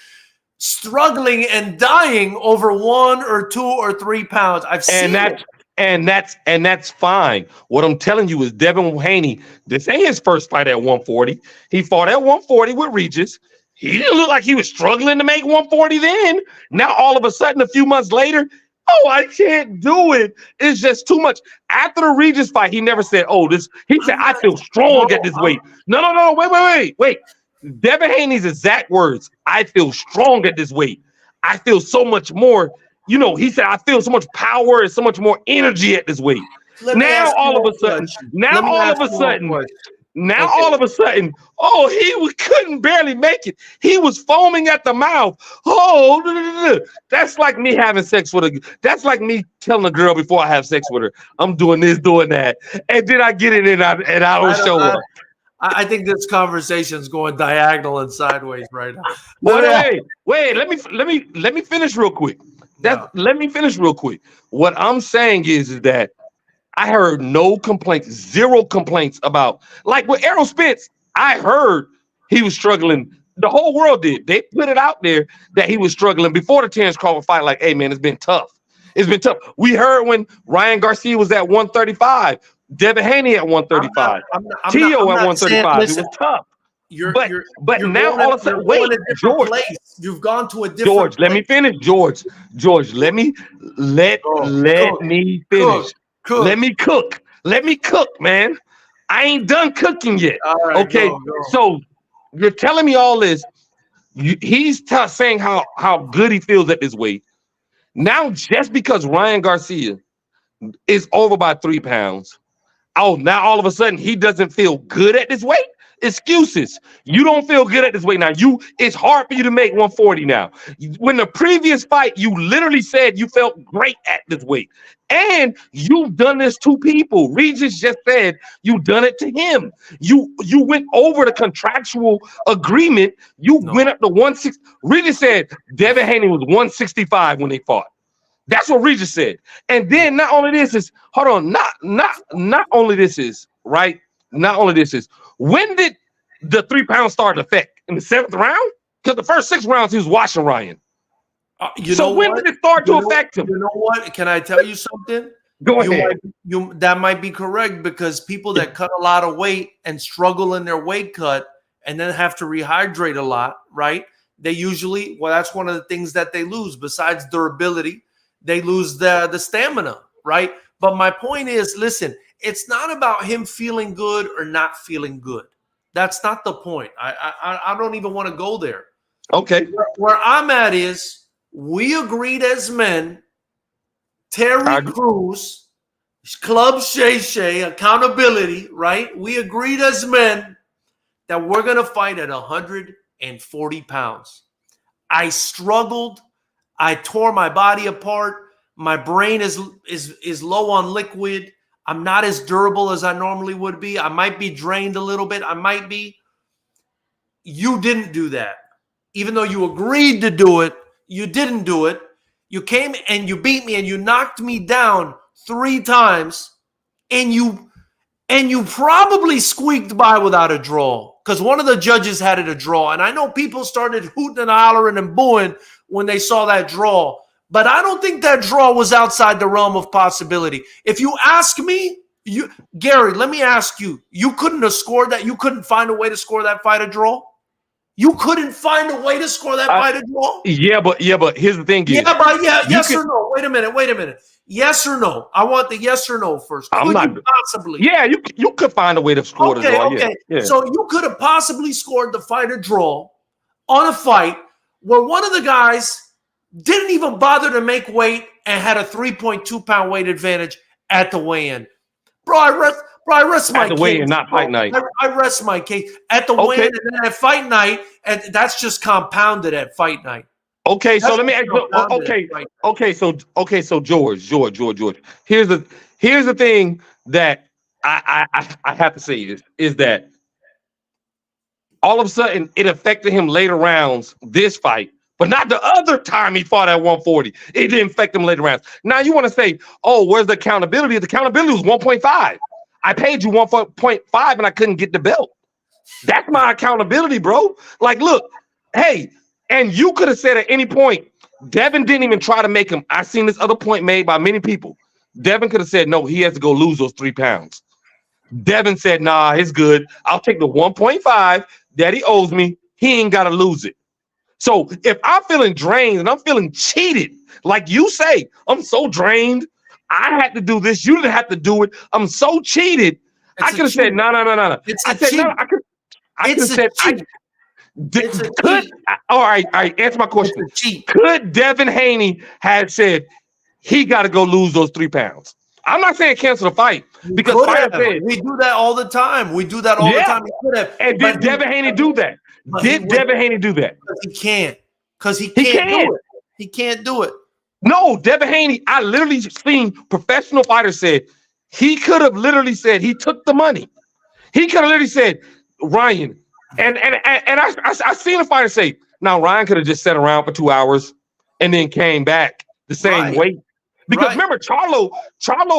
struggling and dying over 1 or 2 or 3 pounds. I've seen it. And that's fine. What I'm telling you is Devin Haney, this ain't his first fight at 140. He fought at 140 with Regis. He didn't look like he was struggling to make 140 then. Now all of a sudden, a few months later, I can't do it. It's just too much. After the Regis fight, he never said, he said, I feel strong at this weight. No, wait. Devin Haney's exact words, I feel strong at this weight. I feel so much more, he said, I feel so much power and so much more energy at this weight. Now all of a sudden, he couldn't barely make it. He was foaming at the mouth. That's like me having sex with that's like me telling a girl before I have sex with her, I'm doing this, doing that. And then I get it and I don't show up. I think this conversation is going diagonal and sideways right now. Wait, let me finish real quick. Let me finish real quick. What I'm saying is that I heard no complaints, 0 complaints about, like with Errol Spence, I heard he was struggling. The whole world did. They put it out there that he was struggling before the Terrence Crawford fight. Like, hey man, it's been tough. We heard when Ryan Garcia was at 135, Devin Haney at 135, Tio at 135. It was tough. but now all of a sudden, wait, George, place. You've gone to a different George, place. let me finish, George, let me finish. Let me cook, man. I ain't done cooking yet. Right, okay, go. So you're telling me all this. He's saying how good he feels at this weight. Now, just because Ryan Garcia is over by 3 pounds, now all of a sudden he doesn't feel good at this weight? Excuses. You don't feel good at this weight now. It's hard for you to make 140 now. When the previous fight, you literally said you felt great at this weight. And you've done this to people. Regis just said you've done it to him. You went over the contractual agreement. Went up to 160. Regis said Devin Haney was 165 when they fought. That's what Regis said. And then not only this is, not only this is, right? Not only this is, when did the 3 pounds start to affect? In the 7th round? Because the first 6 rounds he was washing Ryan. When did it start to affect him? You know what? Can I tell you something? Go ahead. That might be correct, because people that cut a lot of weight and struggle in their weight cut and then have to rehydrate a lot, right? They usually, that's one of the things that they lose. Besides durability, they lose the stamina, right? But my point is, listen, it's not about him feeling good or not feeling good. That's not the point. I don't even want to go there. Okay. Where I'm at is, we agreed as men, Terry Crews, Club Shay, accountability, right? We agreed as men that we're going to fight at 140 pounds. I struggled. I tore my body apart. My brain is low on liquid. I'm not as durable as I normally would be. I might be drained a little bit. I might be. You didn't do that. Even though you agreed to do it, you didn't do it. You came and you beat me and you knocked me down 3 times, and you probably squeaked by without a draw, because one of the judges had it a draw. And I know people started hooting and hollering and booing when they saw that draw, but I don't think that draw was outside the realm of possibility. If you ask me, Gary, let me ask you, you couldn't have scored that? You couldn't find a way to score that fight a draw? You couldn't find a way to score that fight a draw? Yeah, but here's the thing. Yes or no? Wait a minute. Yes or no? I want the yes or no first. Possibly? Yeah, you could find a way to score the draw. Okay. Yeah. So you could have possibly scored the fight a draw on a fight where one of the guys didn't even bother to make weight and had a 3.2 pound weight advantage at the weigh-in. Bro, I rest my case. At the weigh-in, not fight night. I rest my case. At the weigh-in and then at fight night, and that's just compounded at fight night. Okay, so let me ask you. So George. Here's the thing that I have to say is that all of a sudden it affected him later rounds this fight, but not the other time he fought at 140. It didn't affect him later rounds. Now you want to say, oh, where's the accountability? The accountability was 1.5. I paid you 1.5 and I couldn't get the belt. That's my accountability, bro. Like, look, hey, and you could have said at any point, Devin didn't even try to make him. I seen this other point made by many people. Devin could have said, no, he has to go lose those 3 pounds. Devin said, nah, it's good. I'll take the 1.5 that he owes me. He ain't got to lose it. So if I'm feeling drained and I'm feeling cheated, like you say, I'm so drained, I had to do this. You didn't have to do it. I'm so cheated. I could have said, no. I said, no, I could have said, all right, answer my question. Could Devin Haney have said he got to go lose those 3 pounds? I'm not saying cancel the fight, because we do that all the time. We do that all the time. He could have. And did Devin Haney do that? Did Devin Haney do that? He can't. Because he can't do it. He can't do it. No, Devin Haney, I literally seen professional fighters said he could have literally said he took the money. He could have literally said, Ryan, and I seen a fighter say, now Ryan could have just sat around for 2 hours and then came back the same weight. Because remember, Charlo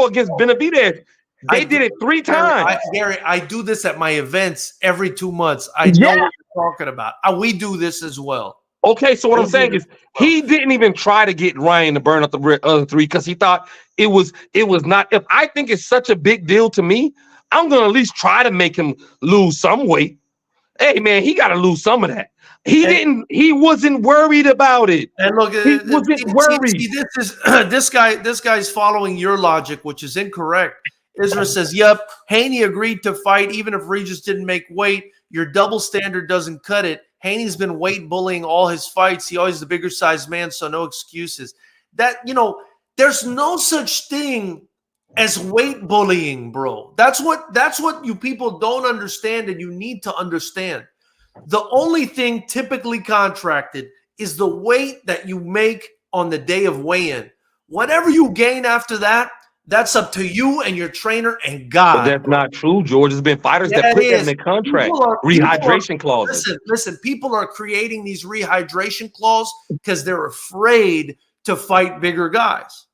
against Benavidez, they did it 3 times. Gary, I do this at my events every 2 months. I know what you're talking about. We do this as well. Okay, so what I'm saying is he didn't even try to get Ryan to burn up the other 3 because he thought it was not. If I think it's such a big deal to me, I'm gonna at least try to make him lose some weight. Hey man, he got to lose some of that. He wasn't worried about it. And look, he wasn't worried. See, this is this guy's following your logic, which is incorrect. Israel says, "Yep, Haney agreed to fight even if Regis didn't make weight. Your double standard doesn't cut it. Haney's been weight bullying all his fights. He always the bigger sized man, so no excuses." That, there's no such thing as weight bullying, bro. That's what you people don't understand, and you need to understand. The only thing typically contracted is the weight that you make on the day of weigh-in. Whatever you gain after that, that's up to you and your trainer and God. But that's not true, George. There's been fighters that put that in the contract. Rehydration clauses. Listen, people are creating these rehydration clauses because they're afraid to fight bigger guys.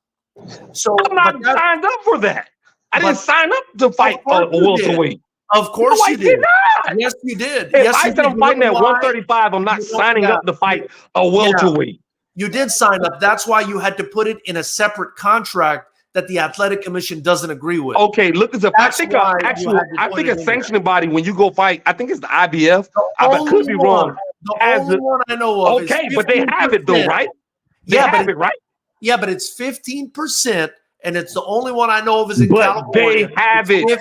So I'm not signed up for that. I didn't sign up to fight a welterweight. Of course you did. Not. Yes, you did. If I said I'm fighting at 135, I'm not signing up to fight a welterweight. You did sign up. That's why you had to put it in a separate contract that the Athletic Commission doesn't agree with. Okay, look, I think a sanctioning body, when you go fight, I think it's the IBF. I could be wrong. The only one I know of. Okay, but they have it though, right? They have it, right? Yeah, but it's 15%, and it's the only one I know of is in California. They have it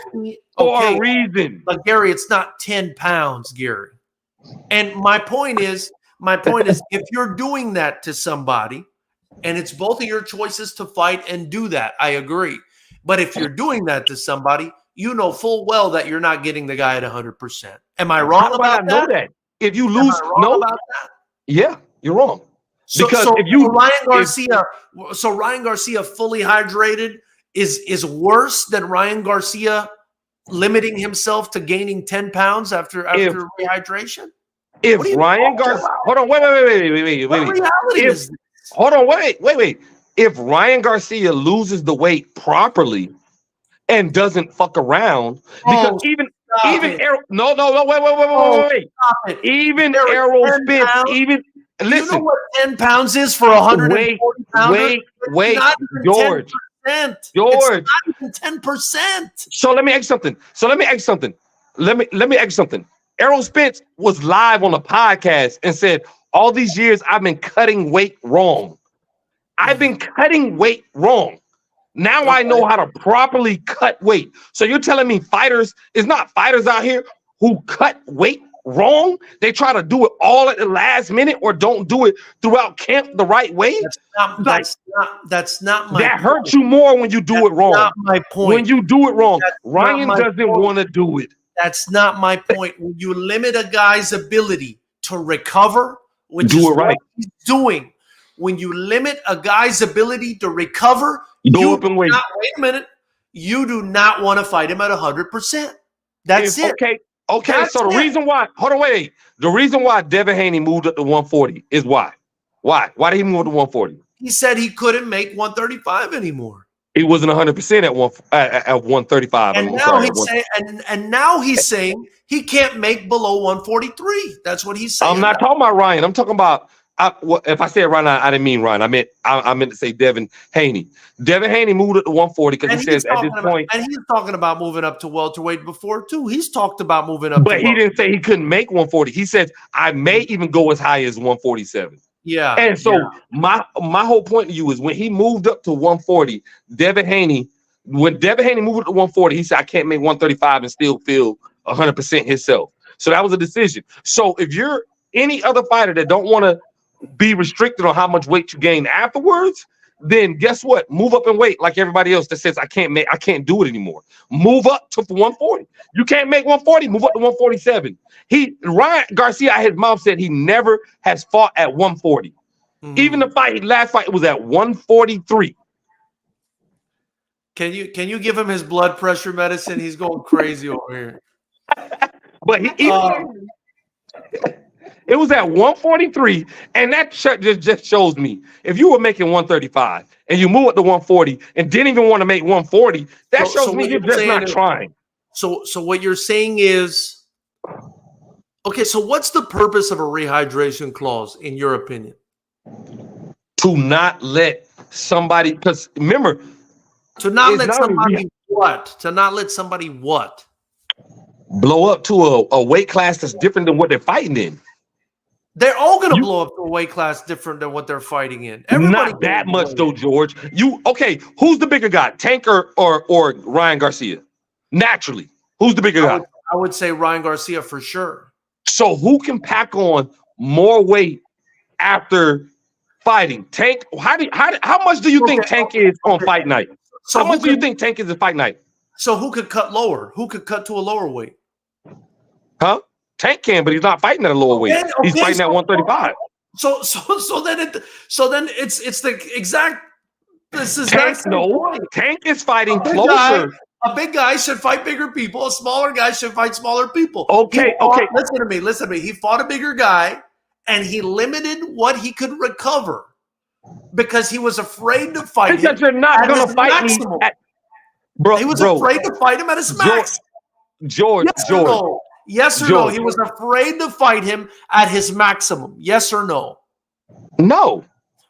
for a reason. But Gary, it's not 10 pounds, Gary. And my point is, if you're doing that to somebody, and it's both of your choices to fight and do that, I agree. But if you're doing that to somebody, you know full well that you're not getting the guy at 100%. Am I wrong about that? Know that. If you lose, about that? Yeah, you're wrong. Because Ryan Garcia fully hydrated is worse than Ryan Garcia limiting himself to gaining 10 pounds after rehydration. If Ryan Garcia, hold on, wait. Hold on, wait. If Ryan Garcia loses the weight properly and doesn't fuck around, because even Errol, wait. Even Errol Spence, listen. You know what 10 pounds is for 140 pounds? Wait, George. It's not even 10%. So let me ask you something. Errol Spence was live on a podcast and said, all these years I've been cutting weight wrong. Now I know how to properly cut weight. So you're telling me it's not fighters out here who cut weight wrong? They try to do it all at the last minute or don't do it throughout camp the right way? That's not my That hurts you more when you do it wrong. That's not my point. When you do it wrong, Ryan doesn't want to do it. That's not my point. When you limit a guy's ability to recover, which is what he's doing, when you limit a guy's ability to recover, go up and wait. Wait a minute. You do not want to fight him at 100%. That's it. Okay. That's so the reason why, the reason why Devin Haney moved up to 140 is why? Why did he move to 140? He said he couldn't make 135 anymore. He wasn't 100% at 135. And now he's saying he can't make below 143. That's what he's saying. I'm not talking about Ryan. I'm talking about. If I said Ryan, I didn't mean Ryan. I meant to say Devin Haney. Devin Haney moved up to 140 because he says at this point. And he's talking about moving up to welterweight before too. He's talked about moving up. But he didn't say he couldn't make 140. He said I may even go as high as 147. Yeah. And so my whole point to you is when he moved up to 140, when Devin Haney moved up to 140, he said I can't make 135 and still feel 100% himself. So that was a decision. So if you're any other fighter that don't want to be restricted on how much weight you gain afterwards, then guess what? Move up and weight like everybody else that says I can't do it anymore. Move up to 140. You can't make 140, move up to 147. Ryan Garcia, his mom said he never has fought at 140. Even the last fight was at 143. Can you give him his blood pressure medicine? He's going crazy over here. But it was at 143, and that just shows me if you were making 135 and you move up to 140 and didn't even want to make 140, that shows me you're just not trying. So what you're saying is, okay, so what's the purpose of a rehydration clause in your opinion? To not let somebody, because remember, to not let somebody what? To not let somebody what? blow up to a weight class that's different than what they're fighting in. They're all going to blow up to a weight class different than what they're fighting in. Everybody not that much though, George. Who's the bigger guy, Tank or Ryan Garcia? Naturally, who's the bigger guy? I would say Ryan Garcia for sure. So who can pack on more weight after fighting? Tank. How much do you think Tank is on fight night? So how much do you think Tank is at fight night? So who could cut lower? Who could cut to a lower weight? Huh? Tank can, but he's not fighting at a lower weight. He's fighting at 135. So then it's the exact. This is Tank is fighting closer. A big guy should fight bigger people. A smaller guy should fight smaller people. Okay. Listen to me. He fought a bigger guy, and he limited what he could recover because he was afraid to fight him. Because you're not going to fight me, bro. He was afraid to fight him at his max. George. Yes or no? He was afraid to fight him at his maximum. Yes or no? No.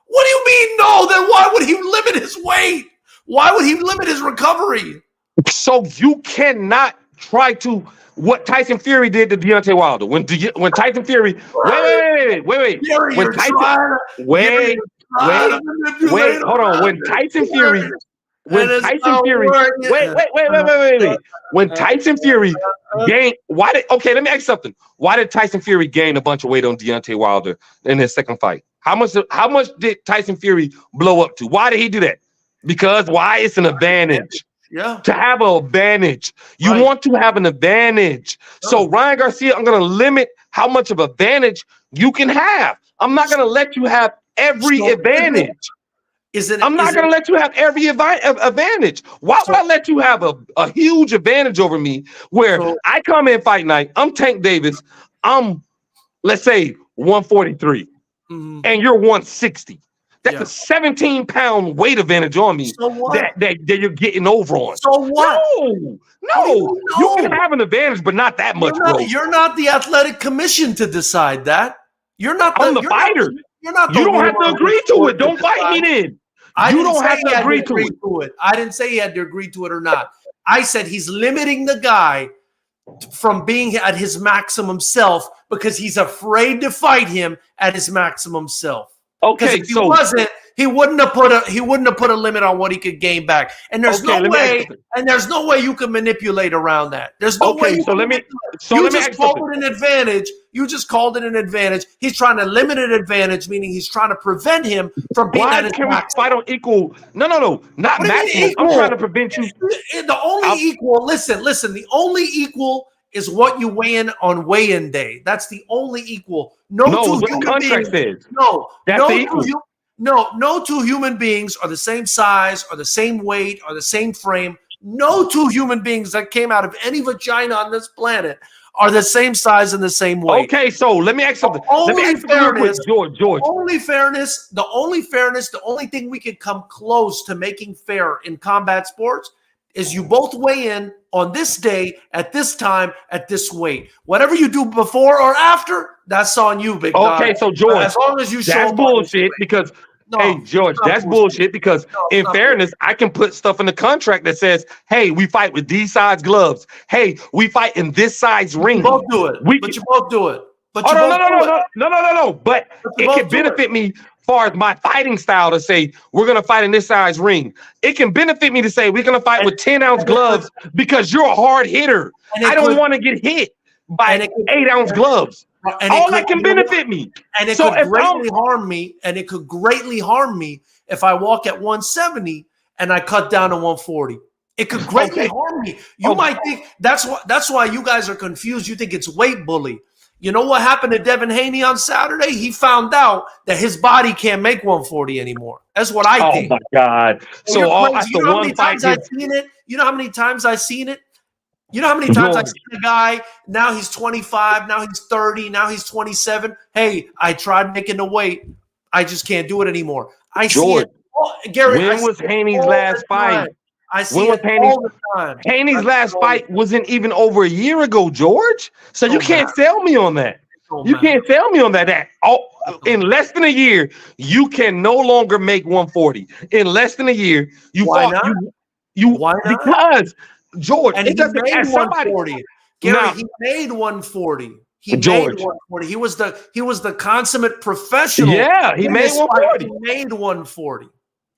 What do you mean no? Then why would he limit his weight? Why would he limit his recovery? So you cannot try to what Tyson Fury did to Deontay Wilder. When Tyson Fury wait. Hold on. When Tyson Fury gained, let me ask you something. Why did Tyson Fury gain a bunch of weight on Deontay Wilder in his second fight? How much did Tyson Fury blow up to? Why did he do that? Because why? It's an advantage. Yeah. To have an advantage. You want to have an advantage. So Ryan Garcia, I'm going to limit how much of advantage you can have. I'm not going to let you have every advantage. I'm not going to let you have every advantage. Why would I let you have a huge advantage over me where I come in fight night, I'm Tank Davis, I'm, let's say, 143, and you're 160. That's a 17-pound weight advantage on me that you're getting over on. So what? No. You can have an advantage, but not that much, bro. You're not the athletic commission to decide that. You're not I'm the fighter. You don't have to agree to it. Don't fight me then. You don't have to agree to it. I didn't say he had to agree to it or not. I said he's limiting the guy from being at his maximum self because he's afraid to fight him at his maximum self. Okay, if he wouldn't have put a limit on what he could gain back. And there's no way you can manipulate around that. There's no way. You just called it an advantage. You just called it an advantage. He's trying to limit an advantage, meaning he's trying to prevent him from being at his maximum. Fight on equal? No, not maximum. I'm trying to prevent you. The only equal. Listen. The only equal is what you weigh in on weigh-in day. That's the only equal. No two human beings are the same size or the same weight or the same frame. No two human beings that came out of any vagina on this planet are the same size and the same weight. Okay, so let me ask something. George. Only fairness, the only thing we could come close to making fair in combat sports is you both weigh in on this day, at this time, at this weight. Whatever you do before or after, that's on you, big dog. Okay, so George, as long as you that's bullshit because George, that's bullshit because in fairness, I can put stuff in the contract that says, hey, we fight with these size gloves. Hey, we fight in this size ring. You both do it. You both do it. No. But it can benefit me far as my fighting style to say we're gonna fight in this size ring. It can benefit me to say we're gonna fight with 10-ounce gloves because you're a hard hitter. I don't want to get hit by 8-ounce gloves. All that can benefit me. And it could greatly harm me. And it could greatly harm me if I walk at 170 and I cut down to 140. It could greatly harm me. You might think that's why you guys are confused. You think it's weight bully. You know what happened to Devin Haney on Saturday? He found out that his body can't make 140 anymore. That's what I think. Oh, my God. So you know how many times I've seen it? You know how many times I've seen it? You know how many times I've seen a guy, now he's 25, now he's 30, now he's 27. Hey, I tried making the weight. I just can't do it anymore. I see it. Gary, when was Haney's last fight? I see it all the time. Haney's last fight wasn't even over a year ago, George. So you can't sell me on that. You can't sell me on that. In less than a year, you can no longer make 140. In less than a year, you Why not? Why not? Because George, and it doesn't as somebody. Gary, he made 140. He George. made 140. He was the consummate professional. Yeah, he made 140. He made 140.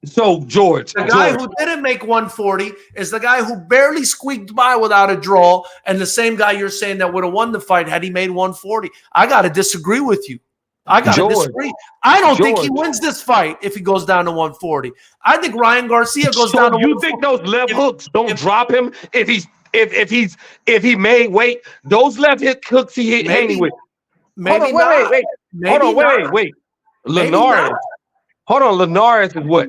So George, the guy who didn't make 140 is the guy who barely squeaked by without a draw, and the same guy you're saying that would have won the fight had he made 140. I got to disagree with you. I got to disagree. I don't think he wins this fight if he goes down to 140. I think Ryan Garcia goes down to 140. You think those left hooks don't drop him if he made weight? Those left hooks he hit Haney with. Maybe wait. Linares. Hold on, Linares is what?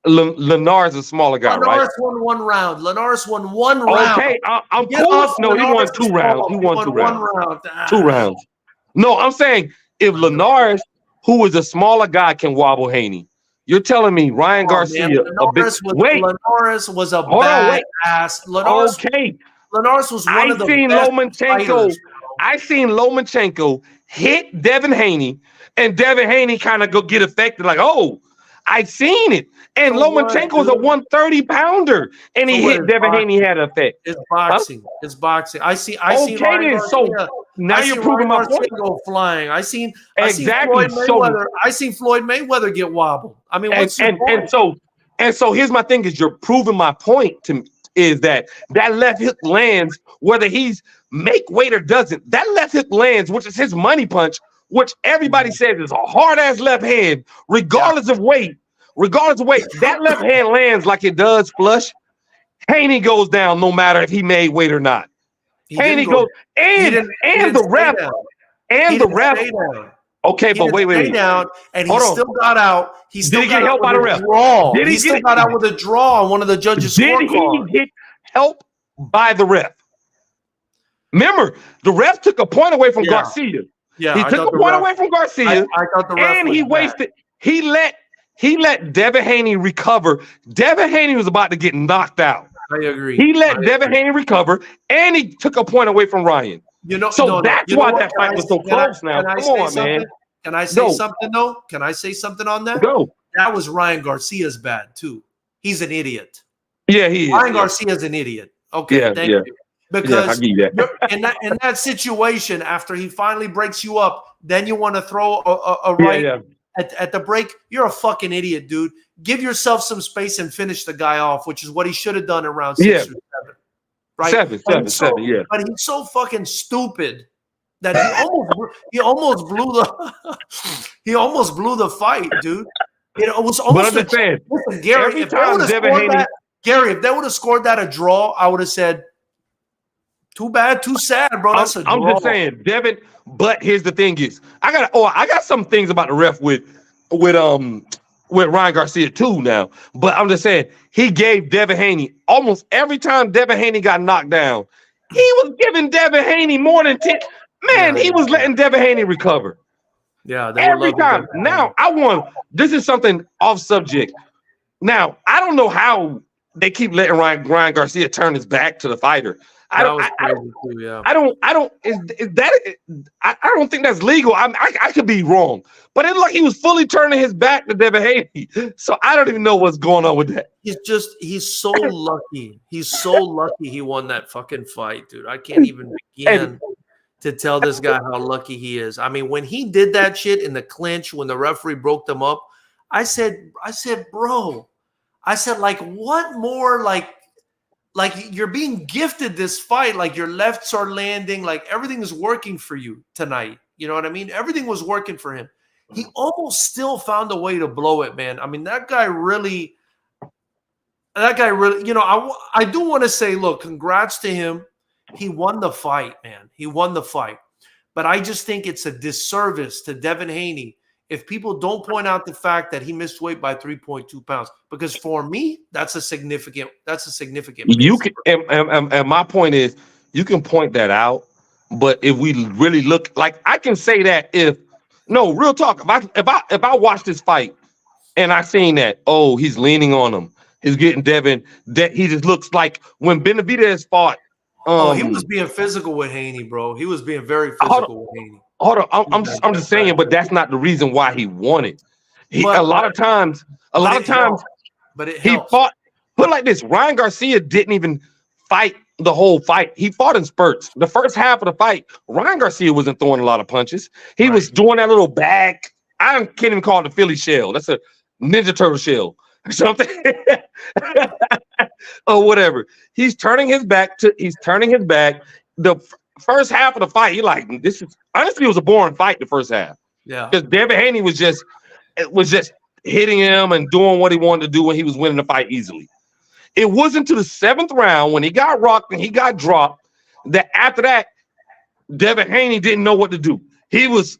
Linares is a smaller guy, right? Linares won 1 round. Linares won 1 round. Okay, I'm cool. No, he won 2 rounds. He won 2 rounds. 2 rounds. No, I'm saying if Linares, who is a smaller guy, can wobble Haney, you're telling me Ryan Garcia Linares was a bad ass. Linares was one of the best fighters. I seen Lomachenko hit Devin Haney, and Devin Haney kind of get affected, like, oh, I seen it. And Lomachenko's a 130-pounder, and he hit Devin Haney, had an effect. It's boxing. Huh? It's boxing. I see. So now you're proving my point. Go flying. I seen Floyd Mayweather. I seen Floyd Mayweather get wobbled. I mean, what's your point? And so here's my thing: is you're proving my point to me, is that left hook lands whether he's make weight or doesn't. That left hook lands, which is his money punch, which everybody says is a hard ass left hand, regardless of weight. Regardless of weight, that left hand lands like it does flush. Haney goes down no matter if he made weight or not. Haney goes, and the ref. Okay, but wait. Down, and he still got out. He still get help by the ref. He still got out with a draw on one of the judges' scorecard. Did he get help by the ref? Remember, the ref took a point away from Garcia. Yeah, he took a point away from Garcia. I thought the ref and he wasted. He let Devin Haney recover. Devin Haney was about to get knocked out. I agree. He let Devin Haney recover, and he took a point away from Ryan. That's why that fight was so close now. Come on, man. Can I say something, though? Can I say something on that? Go. That was Ryan Garcia's bad, too. He's an idiot. Yeah, he is. Ryan Garcia's an idiot. Okay, thank you. Because in that situation, after he finally breaks you up, then you want to throw a right at the break. You're a fucking idiot, dude. Give yourself some space and finish the guy off, which is what he should have done in round 6 or 7. Right? Seven, yeah. But he's so fucking stupid that he almost blew the fight, dude. It was almost. But I'm just saying, listen, Gary, if they would have scored that a draw, I would have said, too bad, too sad, bro. That's a draw. I'm just saying, Devin. But here's the thing: is I got some things about the ref with Ryan Garcia too now. But I'm just saying he gave Devin Haney almost every time Devin Haney got knocked down, he was giving Devin Haney more than 10. Man, he was letting Devin Haney recover. Yeah, every time. Now this is something off subject. Now I don't know how they keep letting Ryan Garcia turn his back to the fighter. I don't think that's legal. I could be wrong, but it looked like he was fully turning his back to Devin Haney. So I don't even know what's going on with that. He's so lucky. He's so lucky he won that fucking fight, dude. I can't even begin to tell this guy how lucky he is. I mean, when he did that shit in the clinch, when the referee broke them up, I said, bro, like, what more, like you're being gifted this fight, like your lefts are landing, like everything is working for you tonight. You know what I mean? Everything was working for him. He almost still found a way to blow it, man. I mean, that guy really, you know, I do want to say, look, congrats to him. He won the fight, man. He won the fight. But I just think it's a disservice to Devin Haney if people don't point out the fact that he missed weight by 3.2 pounds, because for me, that's a significant. You can, and my point is, you can point that out, but if we really look, like I can say that real talk. If I watch this fight and I seen that, oh, he's leaning on him, he's getting Devin. That he just looks like when Benavidez fought. He was being physical with Haney, bro. He was being very physical with Haney. Hold on, I'm just saying, but that's not the reason why he won it. A lot of times, he fought. Put it like this: Ryan Garcia didn't even fight the whole fight. He fought in spurts. The first half of the fight, Ryan Garcia wasn't throwing a lot of punches. He was doing that little back. I can't even call it a Philly shell. That's a Ninja Turtle shell or something. Or whatever. He's turning his back. The first half of the fight, he like, this is honestly, it was a boring fight the first half. Yeah. Because Devin Haney was just hitting him and doing what he wanted to do when he was winning the fight easily. It wasn't to the 7th round when he got rocked and he got dropped that after that, Devin Haney didn't know what to do. He was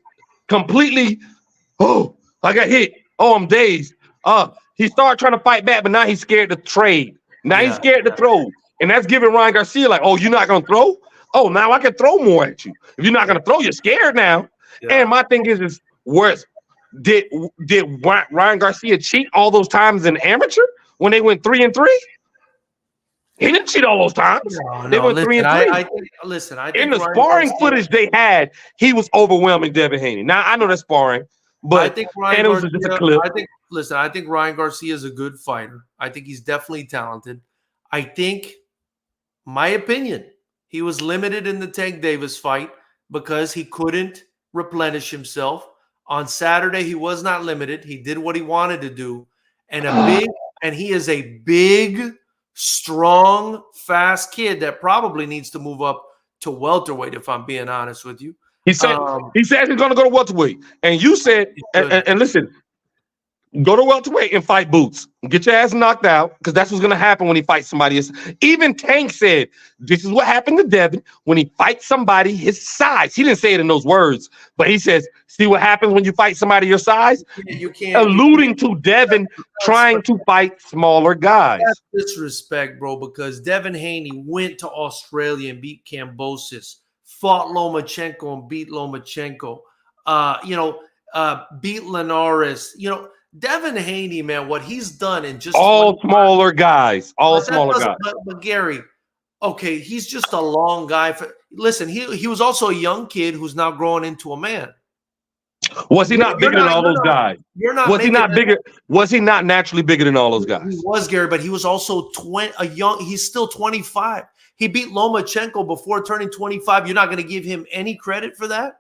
completely, oh, I got hit. Oh, I'm dazed. He started trying to fight back, but now he's scared to trade. Now he's scared to throw. And that's giving Ryan Garcia like, oh, you're not going to throw? Oh, now I can throw more at you. If you're not going to throw, you're scared now. Yeah. And my thing is worse. Did Ryan Garcia cheat all those times in amateur when they went 3-3? He didn't cheat all those times. They went 3-3. I think in the sparring footage they had, he was overwhelming Devin Haney. Now I know that's sparring, but I think Ryan Garcia, just a clip. I think Ryan Garcia is a good fighter. I think he's definitely talented. I think, my opinion, he was limited in the Tank Davis fight because he couldn't replenish himself. On Saturday, he was not limited. He did what he wanted to do. And he is a big, strong, fast kid that probably needs to move up to welterweight, if I'm being honest with you. He said he's going to go to welterweight. And you said, and listen, go to welterweight and fight Boots. Get your ass knocked out, because that's what's going to happen when he fights somebody else. Even Tank said, this is what happened to Devin when he fights somebody his size. He didn't say it in those words, but he says, see what happens when you fight somebody your size? You can't. Alluding to Devin trying to fight smaller guys. That's disrespect, bro, because Devin Haney went to Australia and beat Kambosos, fought Lomachenko and beat Lomachenko, beat Linares, Devin Haney, man, what he's done in just all smaller guys, smaller guys. But Gary, okay, he's just a long guy. Listen, he was also a young kid who's now growing into a man. Was he not bigger than all those guys? Was he not bigger? Was he not naturally bigger than all those guys? He was, Gary, but he was also he's still 25. He beat Lomachenko before turning 25. You're not going to give him any credit for that?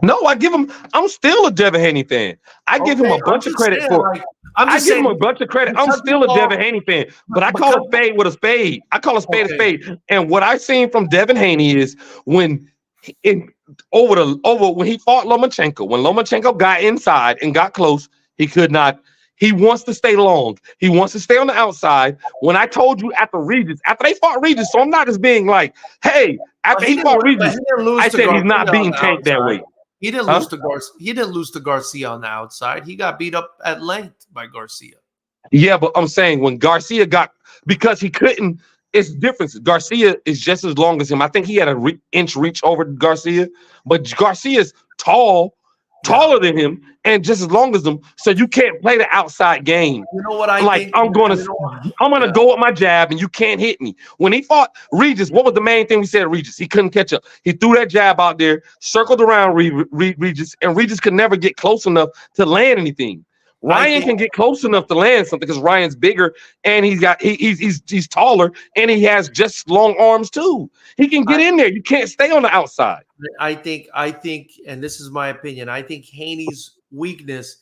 No, I'm still a Devin Haney fan. I give him a bunch of credit for I give him a bunch of credit. I'm still a Devin Haney fan, but I call a spade with a spade. I call a spade a spade. And what I've seen from Devin Haney is when he fought Lomachenko, when Lomachenko got inside and got close, he could not. He wants to stay long. He wants to stay on the outside. When I told you after they fought Regis, so I'm not just being like, hey, after he fought Regis, I said he's not being tanked that way. He didn't lose to Garcia. He didn't lose to Garcia on the outside. He got beat up at length by Garcia. Yeah, but I'm saying when Garcia because he couldn't, it's different. Garcia is just as long as him. I think he had an inch reach over Garcia, but Garcia's taller than him, and just as long as him. So you can't play the outside game. You know what I think? I'm gonna go with my jab, and you can't hit me. When he fought Regis, what was the main thing we said? Regis, he couldn't catch up. He threw that jab out there, circled around Regis, and Regis could never get close enough to land anything. Ryan can get close enough to land something because Ryan's bigger and he's taller and he has just long arms too. He can get in there. You can't stay on the outside. I think, and this is my opinion, I think Haney's weakness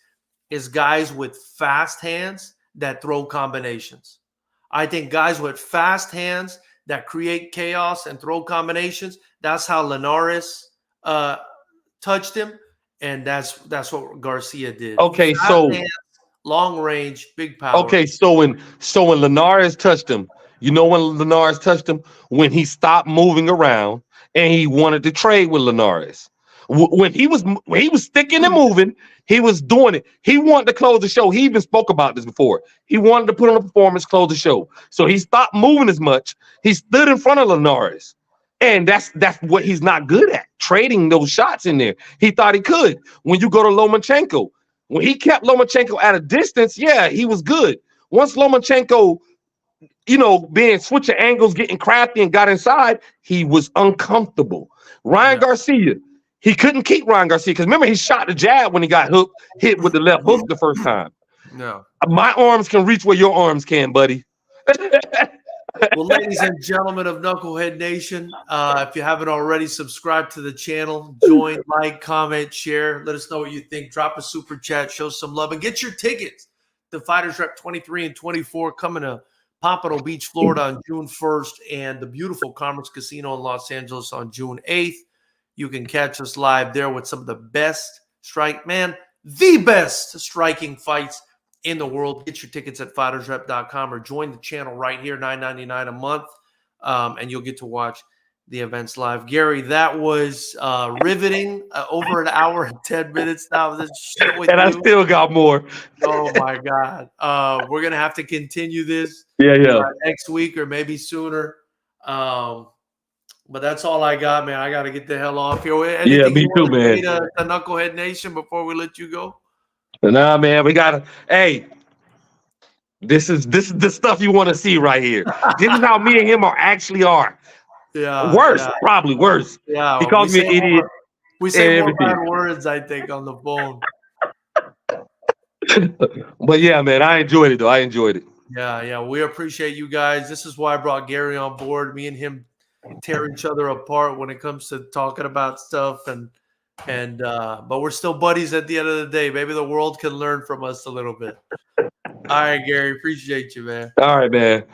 is guys with fast hands that throw combinations. I think guys with fast hands that create chaos and throw combinations, that's how Linares touched him. And that's what Garcia did. Okay, fast so hands, long range, big power. Okay, so when Linares touched him, when Linares touched him, when he stopped moving around and he wanted to trade with Linares. When he was sticking and moving, he was doing it. He wanted to close the show. He even spoke about this before. He wanted to put on a performance, close the show. So he stopped moving as much. He stood in front of Linares. And that's what he's not good at, trading those shots in there. He thought he could. When you go to Lomachenko, when he kept Lomachenko at a distance, yeah, he was good. Once Lomachenko, being switching angles, getting crafty and got inside, he was uncomfortable. Ryan Garcia, he couldn't keep Ryan Garcia because remember he shot the jab when he got hit with the left hook the first time. No, my arms can reach where your arms can, buddy. Well, ladies and gentlemen of Knucklehead Nation, if you haven't already, subscribe to the channel, join, like, comment, share. Let us know what you think. Drop a super chat, show some love, and get your tickets to Fighters Rep 23 and 24 coming to Pompano Beach, Florida on June 1st and the beautiful Commerce Casino in Los Angeles on June 8th. You can catch us live there with some of the best the best striking fights in the world. Get your tickets at FightersRep.com or join the channel right here, $9.99 a month, and you'll get to watch the events live. Gary, that was riveting. Over an hour and 10 minutes now. This shit with and you. I still got more. Oh my God. We're gonna have to continue this next week or maybe sooner. But that's all I got, man. I got to get the hell off here. Anything me too, man. Say to Knucklehead Nation before we let you go? Nah, man, we gotta. Hey, this is the stuff you want to see right here. This is how me and him are. Yeah, worse, probably worse. Yeah, he calls me an idiot. We say more bad words, I think, on the phone. But yeah, man, I enjoyed it though. I enjoyed it. Yeah, we appreciate you guys. This is why I brought Gary on board. Me and him tear each other apart when it comes to talking about stuff, but we're still buddies at the end of the day. Maybe the world can learn from us a little bit. All right, Gary, appreciate you, man. All right, man.